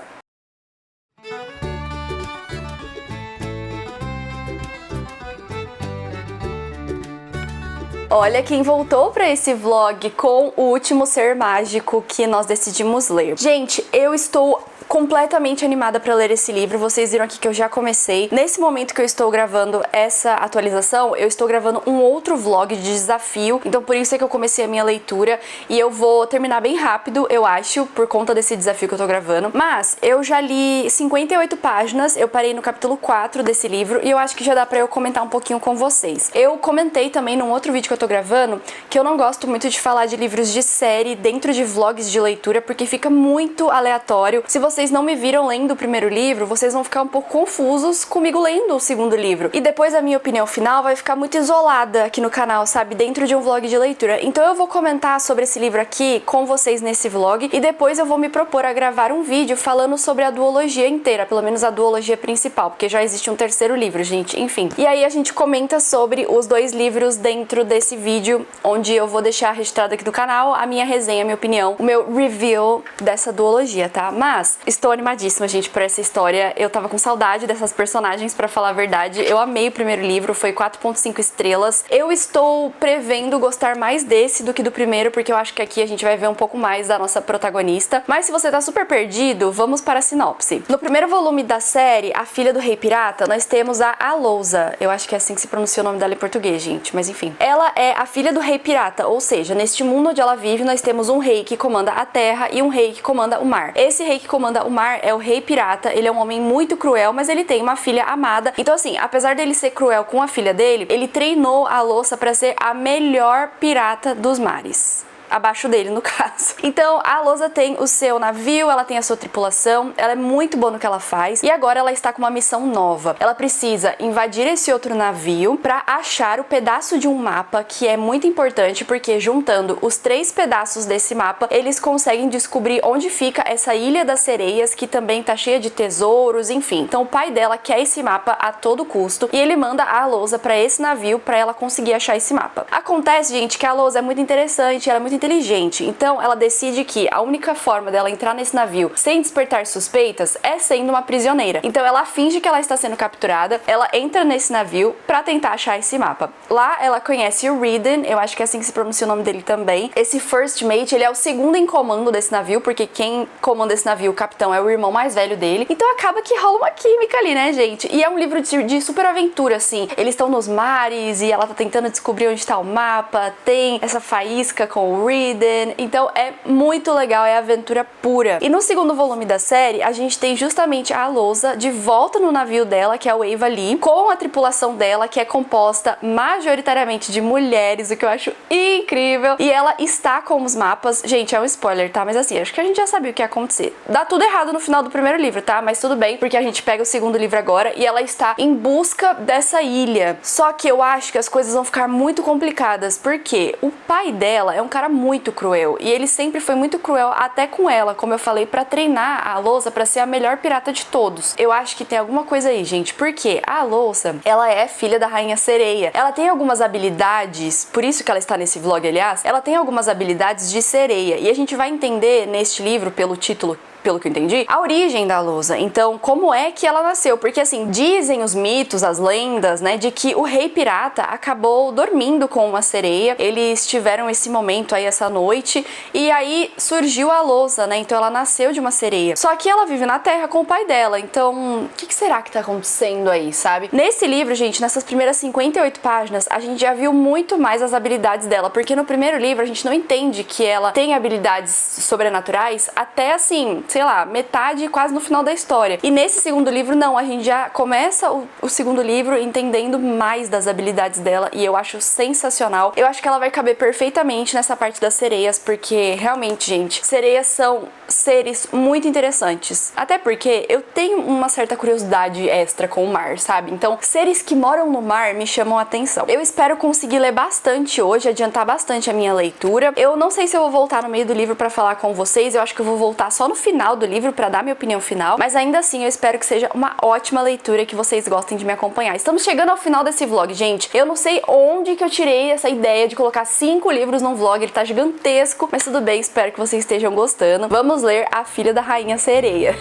Olha quem voltou pra esse vlog com o último ser mágico que nós decidimos ler. Gente, eu estou completamente animada pra ler esse livro. Vocês viram aqui que eu já comecei. Nesse momento que eu estou gravando essa atualização, eu estou gravando um outro vlog de desafio, então por isso é que eu comecei a minha leitura e eu vou terminar bem rápido, eu acho, por conta desse desafio que eu tô gravando. Mas eu já li 58 páginas, eu parei no capítulo 4 desse livro e eu acho que já dá pra eu comentar um pouquinho com vocês. Eu comentei também num outro vídeo que eu tô gravando que eu não gosto muito de falar de livros de série dentro de vlogs de leitura, porque fica muito aleatório. Se vocês não me viram lendo o primeiro livro, vocês vão ficar um pouco confusos comigo lendo o 2º livro. E depois a minha opinião final vai ficar muito isolada aqui no canal, sabe? Dentro de um vlog de leitura. Então eu vou comentar sobre esse livro aqui com vocês nesse vlog e depois eu vou me propor a gravar um vídeo falando sobre a duologia inteira, pelo menos a duologia principal, porque já existe um 3º livro, gente. Enfim. E aí a gente comenta sobre os 2 livros dentro desse vídeo, onde eu vou deixar registrado aqui no canal a minha resenha, a minha opinião, o meu review dessa duologia, tá? Mas estou animadíssima, gente, por essa história. Eu tava com saudade dessas personagens, pra falar a verdade. Eu amei o primeiro livro, foi 4.5 estrelas. Eu estou prevendo gostar mais desse do que do primeiro, porque eu acho que aqui a gente vai ver um pouco mais da nossa protagonista. Mas se você tá super perdido, vamos para a sinopse. No primeiro volume da série, A Filha do Rei Pirata, nós temos a Alousa. Eu acho que é assim que se pronuncia o nome dela em português, gente, mas enfim. Ela é a filha do Rei Pirata, ou seja, neste mundo onde ela vive, nós temos um rei que comanda a terra e um rei que comanda o mar. Esse rei que comanda nada, o Mar é o rei pirata, ele é um homem muito cruel, mas ele tem uma filha amada. Então assim, apesar dele ser cruel com a filha dele, ele treinou a Louça pra ser a melhor pirata dos mares. Abaixo dele, no caso. Então, a Louça tem o seu navio, ela tem a sua tripulação, ela é muito boa no que ela faz, e agora ela está com uma missão nova. Ela precisa invadir esse outro navio para achar o pedaço de um mapa que é muito importante, porque juntando os 3 pedaços desse mapa, eles conseguem descobrir onde fica essa Ilha das Sereias, que também tá cheia de tesouros, enfim. Então, o pai dela quer esse mapa a todo custo, e ele manda a Louça para esse navio para ela conseguir achar esse mapa. Acontece, gente, que a Louça é muito interessante, ela é muito inteligente, então ela decide que a única forma dela entrar nesse navio sem despertar suspeitas é sendo uma prisioneira. Então ela finge que ela está sendo capturada, ela entra nesse navio pra tentar achar esse mapa. Lá ela conhece o Reeden, eu acho que é assim que se pronuncia o nome dele também. Esse first mate, ele é o segundo em comando desse navio, porque quem comanda esse navio, o capitão, é o irmão mais velho dele. Então acaba que rola uma química ali, né, gente? E é um livro de super aventura, assim. Eles estão nos mares e ela tá tentando descobrir onde tá o mapa, tem essa faísca com o Reeden, então é muito legal, é aventura pura. E no segundo volume da série, a gente tem justamente a Louça de volta no navio dela, que é o Eva-Lee, com a tripulação dela, que é composta majoritariamente de mulheres, o que eu acho incrível. E ela está com os mapas, gente, é um spoiler, tá? Mas assim, acho que a gente já sabia o que ia acontecer. Dá tudo errado no final do primeiro livro, tá? Mas tudo bem, porque a gente pega o segundo livro agora e ela está em busca dessa ilha. Só que eu acho que as coisas vão ficar muito complicadas, porque o pai dela é um cara muito cruel, e ele sempre foi muito cruel até com ela, como eu falei, pra treinar a Louça pra ser a melhor pirata de todos. Eu acho que tem alguma coisa aí, gente, porque a Louça, ela é filha da Rainha Sereia. Ela tem algumas habilidades, por isso que ela está nesse vlog, aliás, ela tem algumas habilidades de sereia, e a gente vai entender neste livro, pelo título, pelo que eu entendi, a origem da Louça. Então, como é que ela nasceu? Porque, assim, dizem os mitos, as lendas, né, de que o rei pirata acabou dormindo com uma sereia. Eles tiveram esse momento aí, essa noite, e aí surgiu a Louça, né? Então, ela nasceu de uma sereia. Só que ela vive na terra com o pai dela. Então, o que será que tá acontecendo aí, sabe? Nesse livro, gente, nessas primeiras 58 páginas, a gente já viu muito mais as habilidades dela, porque no primeiro livro a gente não entende que ela tem habilidades sobrenaturais até, assim, sei lá, metade, quase no final da história. E nesse segundo livro, não, a gente já começa o segundo livro entendendo mais das habilidades dela, e eu acho sensacional. Eu acho que ela vai caber perfeitamente nessa parte das sereias, porque realmente, gente, sereias são seres muito interessantes. Até porque eu tenho uma certa curiosidade extra com o mar, sabe? Então, seres que moram no mar me chamam a atenção. Eu espero conseguir ler bastante hoje, adiantar bastante a minha leitura. Eu não sei se eu vou voltar no meio do livro pra falar com vocês, eu acho que eu vou voltar só no final do livro pra dar minha opinião final, mas ainda assim eu espero que seja uma ótima leitura, que vocês gostem de me acompanhar. Estamos chegando ao final desse vlog, gente. Eu não sei onde que eu tirei essa ideia de colocar 5 livros num vlog, ele tá gigantesco, mas tudo bem, espero que vocês estejam gostando. Vamos ler A Filha da Rainha Sereia.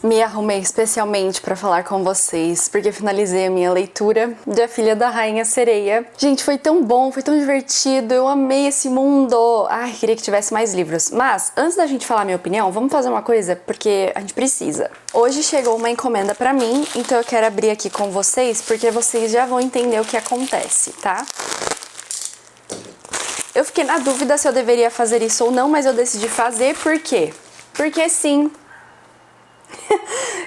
Me arrumei especialmente pra falar com vocês, porque finalizei a minha leitura de A Filha da Rainha Sereia. Gente, foi tão bom, foi tão divertido, eu amei esse mundo. Ai, queria que tivesse mais livros. Mas, antes da gente falar minha opinião, vamos fazer uma coisa, porque a gente precisa. Hoje chegou uma encomenda pra mim, então eu quero abrir aqui com vocês, porque vocês já vão entender o que acontece, tá? Eu fiquei na dúvida se eu deveria fazer isso ou não, mas eu decidi fazer, por quê? Porque sim.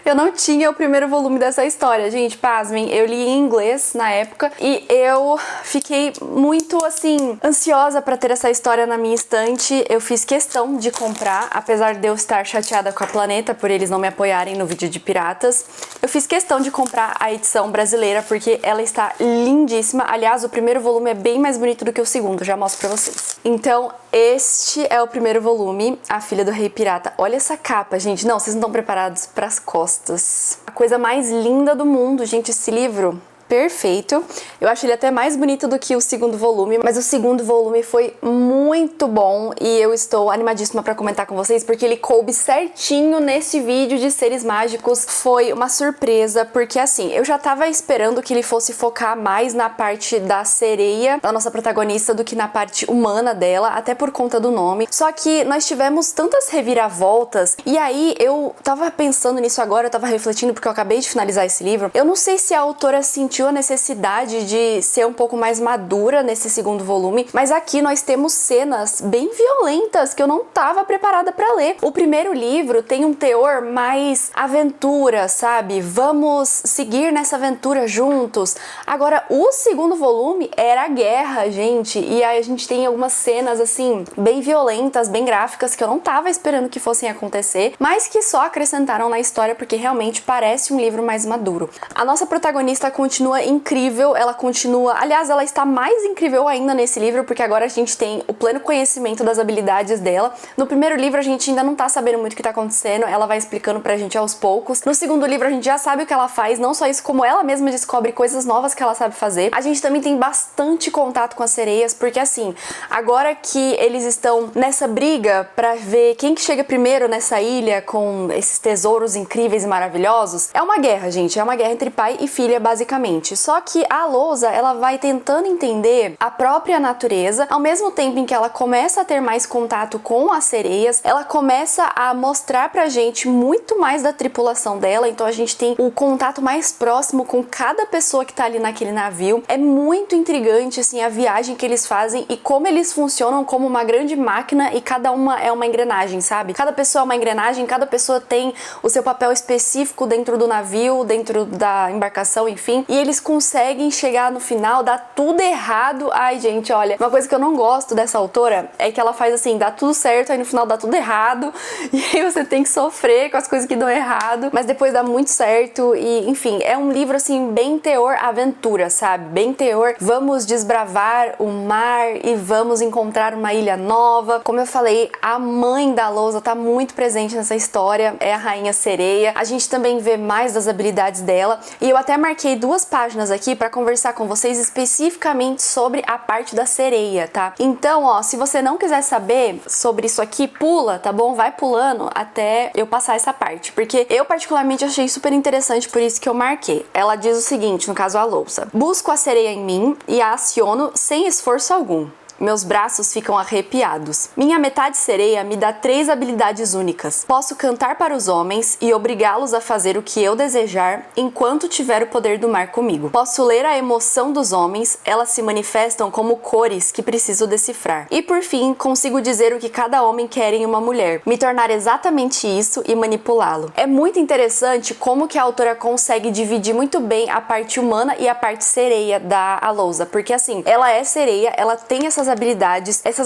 Eu não tinha o primeiro volume dessa história, gente, pasmem. Eu li em inglês na época e eu fiquei muito, assim, ansiosa pra ter essa história na minha estante. Eu fiz questão de comprar, apesar de eu estar chateada com a Planeta por eles não me apoiarem no vídeo de piratas. Eu fiz questão de comprar a edição brasileira porque ela está lindíssima. Aliás, o primeiro volume é bem mais bonito do que o segundo, já mostro pra vocês. Então, este é o primeiro volume, A Filha do Rei Pirata. Olha essa capa, gente. Não, vocês não estão preparados pras costas. A coisa mais linda do mundo, gente, esse livro. Perfeito. Eu acho ele até mais bonito do que o segundo volume, mas o segundo volume foi muito bom e eu estou animadíssima pra comentar com vocês porque ele coube certinho nesse vídeo de seres mágicos. Foi uma surpresa, porque assim, eu já tava esperando que ele fosse focar mais na parte da sereia, da nossa protagonista, do que na parte humana dela, até por conta do nome. Só que nós tivemos tantas reviravoltas e aí eu tava pensando nisso agora, eu tava refletindo porque eu acabei de finalizar esse livro. Eu não sei se a autora sentiu a necessidade de ser um pouco mais madura nesse segundo volume, mas aqui nós temos cenas bem violentas que eu não tava preparada pra ler. O primeiro livro tem um teor mais aventura, sabe? Vamos seguir nessa aventura juntos. Agora, o segundo volume era guerra, gente, e aí a gente tem algumas cenas, assim, bem violentas, bem gráficas, que eu não tava esperando que fossem acontecer, mas que só acrescentaram na história porque realmente parece um livro mais maduro. A nossa protagonista continua incrível, ela continua, aliás, ela está mais incrível ainda nesse livro, porque agora a gente tem o pleno conhecimento das habilidades dela. No primeiro livro a gente ainda não tá sabendo muito o que tá acontecendo, ela vai explicando pra gente aos poucos. No segundo livro a gente já sabe o que ela faz, não só isso, como ela mesma descobre coisas novas que ela sabe fazer. A gente também tem bastante contato com as sereias, porque assim, agora que eles estão nessa briga pra ver quem que chega primeiro nessa ilha com esses tesouros incríveis e maravilhosos, é uma guerra, gente, é uma guerra entre pai e filha, basicamente. Só que a lousa, ela vai tentando entender a própria natureza, ao mesmo tempo em que ela começa a ter mais contato com as sereias, ela começa a mostrar pra gente muito mais da tripulação dela, então a gente tem o contato mais próximo com cada pessoa que tá ali naquele navio. É muito intrigante, assim, a viagem que eles fazem e como eles funcionam como uma grande máquina e cada uma é uma engrenagem, sabe? Cada pessoa é uma engrenagem, cada pessoa tem o seu papel específico dentro do navio, dentro da embarcação, enfim, e eles conseguem chegar no final, dá tudo errado. Ai, gente, olha, uma coisa que eu não gosto dessa autora é que ela faz assim, dá tudo certo, aí no final dá tudo errado, e aí você tem que sofrer com as coisas que dão errado, mas depois dá muito certo, e enfim, é um livro assim, bem teor aventura, sabe? Bem teor, vamos desbravar o mar e vamos encontrar uma ilha nova. Como eu falei, a mãe da lousa tá muito presente nessa história, é a rainha sereia. A gente também vê mais das habilidades dela, e eu até marquei duas páginas aqui para conversar com vocês especificamente sobre a parte da sereia, tá? Então, ó, se você não quiser saber sobre isso aqui, pula, tá bom? Vai pulando até eu passar essa parte, porque eu particularmente achei super interessante, por isso que eu marquei. Ela diz o seguinte, no caso a lousa: busco a sereia em mim e a aciono sem esforço algum. Meus braços ficam arrepiados. Minha metade sereia me dá 3 habilidades únicas. Posso cantar para os homens e obrigá-los a fazer o que eu desejar enquanto tiver o poder do mar comigo. Posso ler a emoção dos homens, elas se manifestam como cores que preciso decifrar. E por fim, consigo dizer o que cada homem quer em uma mulher, me tornar exatamente isso e manipulá-lo. É muito interessante como que a autora consegue dividir muito bem a parte humana e a parte sereia da lousa, porque assim, ela é sereia, ela tem essas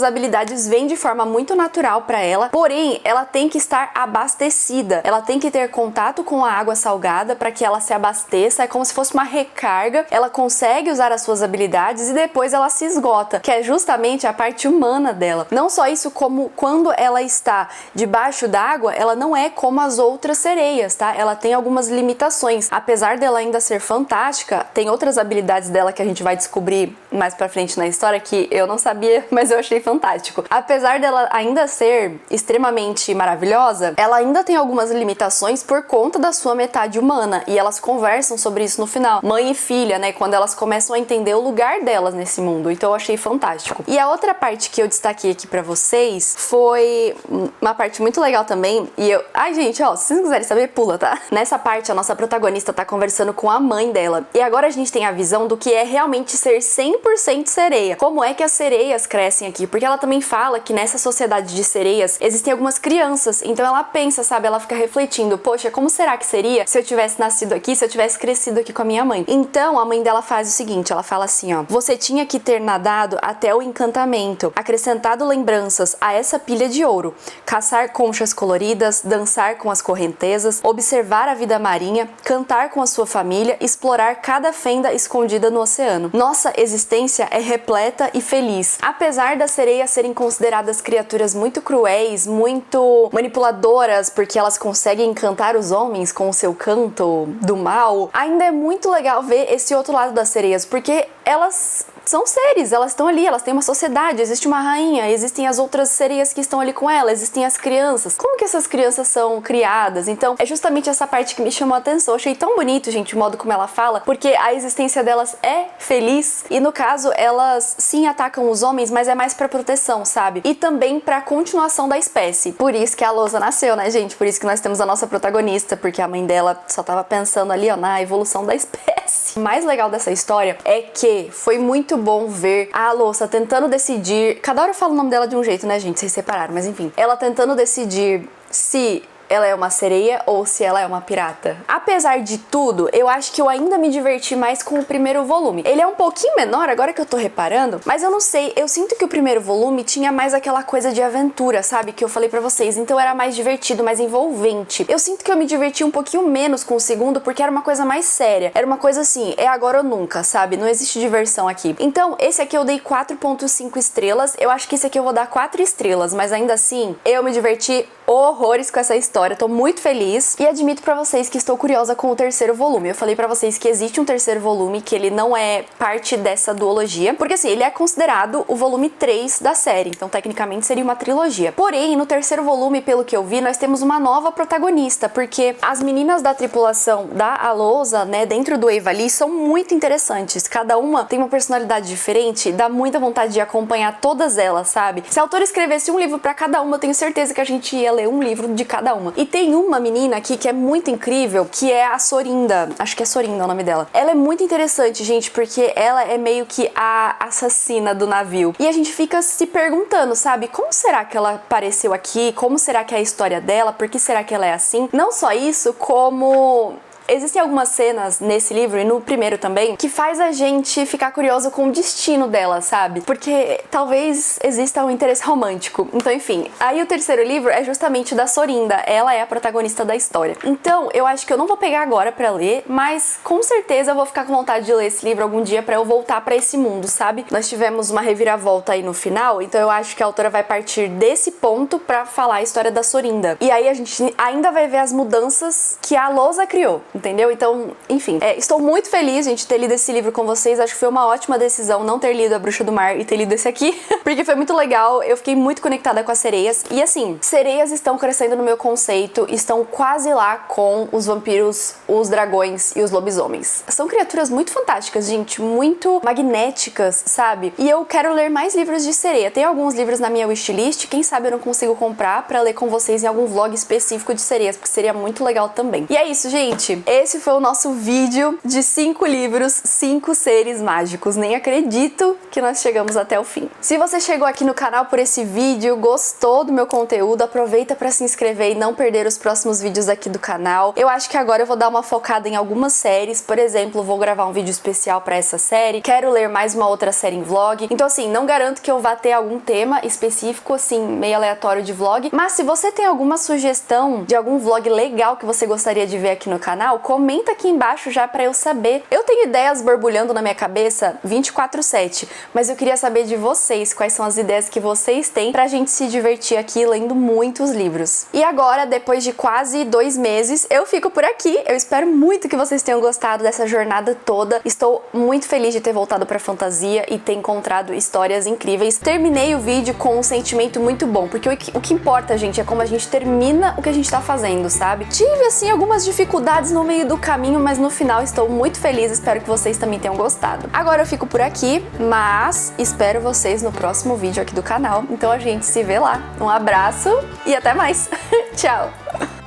habilidades vêm de forma muito natural para ela, porém ela tem que estar abastecida, ela tem que ter contato com a água salgada para que ela se abasteça, é como se fosse uma recarga, ela consegue usar as suas habilidades e depois ela se esgota, que é justamente a parte humana dela. Não só isso, como quando ela está debaixo d'água, ela não é como as outras sereias, tá? Ela tem algumas limitações, apesar dela ainda ser fantástica, tem outras habilidades dela que a gente vai descobrir mais pra frente na história que eu não sabia, mas eu achei fantástico. Apesar dela ainda ser extremamente maravilhosa, ela ainda tem algumas limitações por conta da sua metade humana, e elas conversam sobre isso no final, mãe e filha, né, quando elas começam a entender o lugar delas nesse mundo, então eu achei fantástico. E a outra parte que eu destaquei aqui pra vocês foi uma parte muito legal também, e eu... Ai, gente, ó, se vocês quiserem saber, pula, tá? Nessa parte, a nossa protagonista tá conversando com a mãe dela, e agora a gente tem a visão do que é realmente ser 100% sereia. Como é que a sereia sereias crescem aqui, porque ela também fala que nessa sociedade de sereias existem algumas crianças, então ela pensa, sabe, ela fica refletindo, poxa, como será que seria se eu tivesse nascido aqui, se eu tivesse crescido aqui com a minha mãe? Então a mãe dela faz o seguinte, ela fala assim, ó, você tinha que ter nadado até o encantamento, acrescentado lembranças a essa pilha de ouro, caçar conchas coloridas, dançar com as correntezas, observar a vida marinha, cantar com a sua família, explorar cada fenda escondida no oceano. Nossa existência é repleta e feliz. Apesar das sereias serem consideradas criaturas muito cruéis, muito manipuladoras, porque elas conseguem encantar os homens com o seu canto do mal, ainda é muito legal ver esse outro lado das sereias, porque elas são seres, elas estão ali, elas têm uma sociedade, existe uma rainha, existem as outras sereias que estão ali com ela, existem as crianças. Como que essas crianças são criadas? Então, é justamente essa parte que me chamou a atenção. Eu achei tão bonito, gente, o modo como ela fala, porque a existência delas é feliz e, no caso, elas sim atacam os homens, mas é mais pra proteção, sabe? E também pra continuação da espécie. Por isso que a Lousa nasceu, né, gente? Por isso que nós temos a nossa protagonista, porque a mãe dela só tava pensando ali, ó, na evolução da espécie. O mais legal dessa história é que foi muito bom ver a Lousa tentando decidir. Cada hora eu falo o nome dela de um jeito, né, gente? Vocês separaram, mas enfim. Ela tentando decidir se ela é uma sereia ou se ela é uma pirata. Apesar de tudo, eu acho que eu ainda me diverti mais com o primeiro volume. Ele é um pouquinho menor, agora que eu tô reparando, mas eu não sei, eu sinto que o primeiro volume tinha mais aquela coisa de aventura, sabe? Que eu falei pra vocês, então era mais divertido, mais envolvente. Eu sinto que eu me diverti um pouquinho menos com o segundo, porque era uma coisa mais séria. Era uma coisa assim, é agora ou nunca, sabe? Não existe diversão aqui. Então, esse aqui eu dei 4.5 estrelas, eu acho que esse aqui eu vou dar 4 estrelas, mas ainda assim, eu me diverti horrores com essa história. Tô muito feliz e admito pra vocês que estou curiosa com o terceiro volume. Eu falei pra vocês que existe um terceiro volume, que ele não é parte dessa duologia, porque assim, ele é considerado o volume 3 da série, então tecnicamente seria uma trilogia. Porém, no terceiro volume, pelo que eu vi, nós temos uma nova protagonista, porque as meninas da tripulação da Alousa, né, dentro do Evali, são muito interessantes. Cada uma tem uma personalidade diferente, dá muita vontade de acompanhar todas elas, sabe? Se a autora escrevesse um livro pra cada uma, eu tenho certeza que a gente ia ler um livro de cada uma. E tem uma menina aqui que é muito incrível, que é a Sorinda. Acho que é Sorinda o nome dela. Ela é muito interessante, gente, porque ela é meio que a assassina do navio. E a gente fica se perguntando, sabe? Como será que ela apareceu aqui? Como será que é a história dela? Por que será que ela é assim? Não só isso, como existem algumas cenas nesse livro, e no primeiro também, que faz a gente ficar curioso com o destino dela, sabe? Porque talvez exista um interesse romântico. Então, enfim. Aí o terceiro livro é justamente da Sorinda. Ela é a protagonista da história. Então, eu acho que eu não vou pegar agora pra ler, mas com certeza eu vou ficar com vontade de ler esse livro algum dia pra eu voltar pra esse mundo, sabe? Nós tivemos uma reviravolta aí no final, então eu acho que a autora vai partir desse ponto pra falar a história da Sorinda. E aí a gente ainda vai ver as mudanças que a Lousa criou, entendeu? Então, enfim, estou muito feliz, gente, de ter lido esse livro com vocês. Acho que foi uma ótima decisão não ter lido A Bruxa do Mar e ter lido esse aqui, porque foi muito legal. Eu fiquei muito conectada com as sereias. E assim, sereias estão crescendo no meu conceito, estão quase lá com os vampiros, os dragões e os lobisomens. São criaturas muito fantásticas, gente, muito magnéticas, sabe? E eu quero ler mais livros de sereia. Tem alguns livros na minha wishlist, quem sabe eu não consigo comprar pra ler com vocês em algum vlog específico de sereias, porque seria muito legal também. E é isso, gente. Esse foi o nosso vídeo de 5 livros, 5 seres mágicos. Nem acredito que nós chegamos até o fim. Se você chegou aqui no canal por esse vídeo, gostou do meu conteúdo, aproveita pra se inscrever e não perder os próximos vídeos aqui do canal. Eu acho que agora eu vou dar uma focada em algumas séries. Por exemplo, vou gravar um vídeo especial pra essa série. Quero ler mais uma outra série em vlog. Então assim, não garanto que eu vá ter algum tema específico, assim, meio aleatório de vlog. Mas se você tem alguma sugestão de algum vlog legal que você gostaria de ver aqui no canal, comenta aqui embaixo já pra eu saber. Eu tenho ideias borbulhando na minha cabeça 24/7, mas eu queria saber de vocês quais são as ideias que vocês têm pra gente se divertir aqui lendo muitos livros. E agora, depois de quase 2 meses, eu fico por aqui. Eu espero muito que vocês tenham gostado dessa jornada toda. Estou muito feliz de ter voltado pra fantasia e ter encontrado histórias incríveis. Terminei o vídeo com um sentimento muito bom, porque o que importa, gente, é como a gente termina o que a gente tá fazendo, sabe? Tive, assim, algumas dificuldades no meio do caminho, mas no final estou muito feliz, espero que vocês também tenham gostado. Agora eu fico por aqui, mas espero vocês no próximo vídeo aqui do canal, então a gente se vê lá. Um abraço e até mais! Tchau!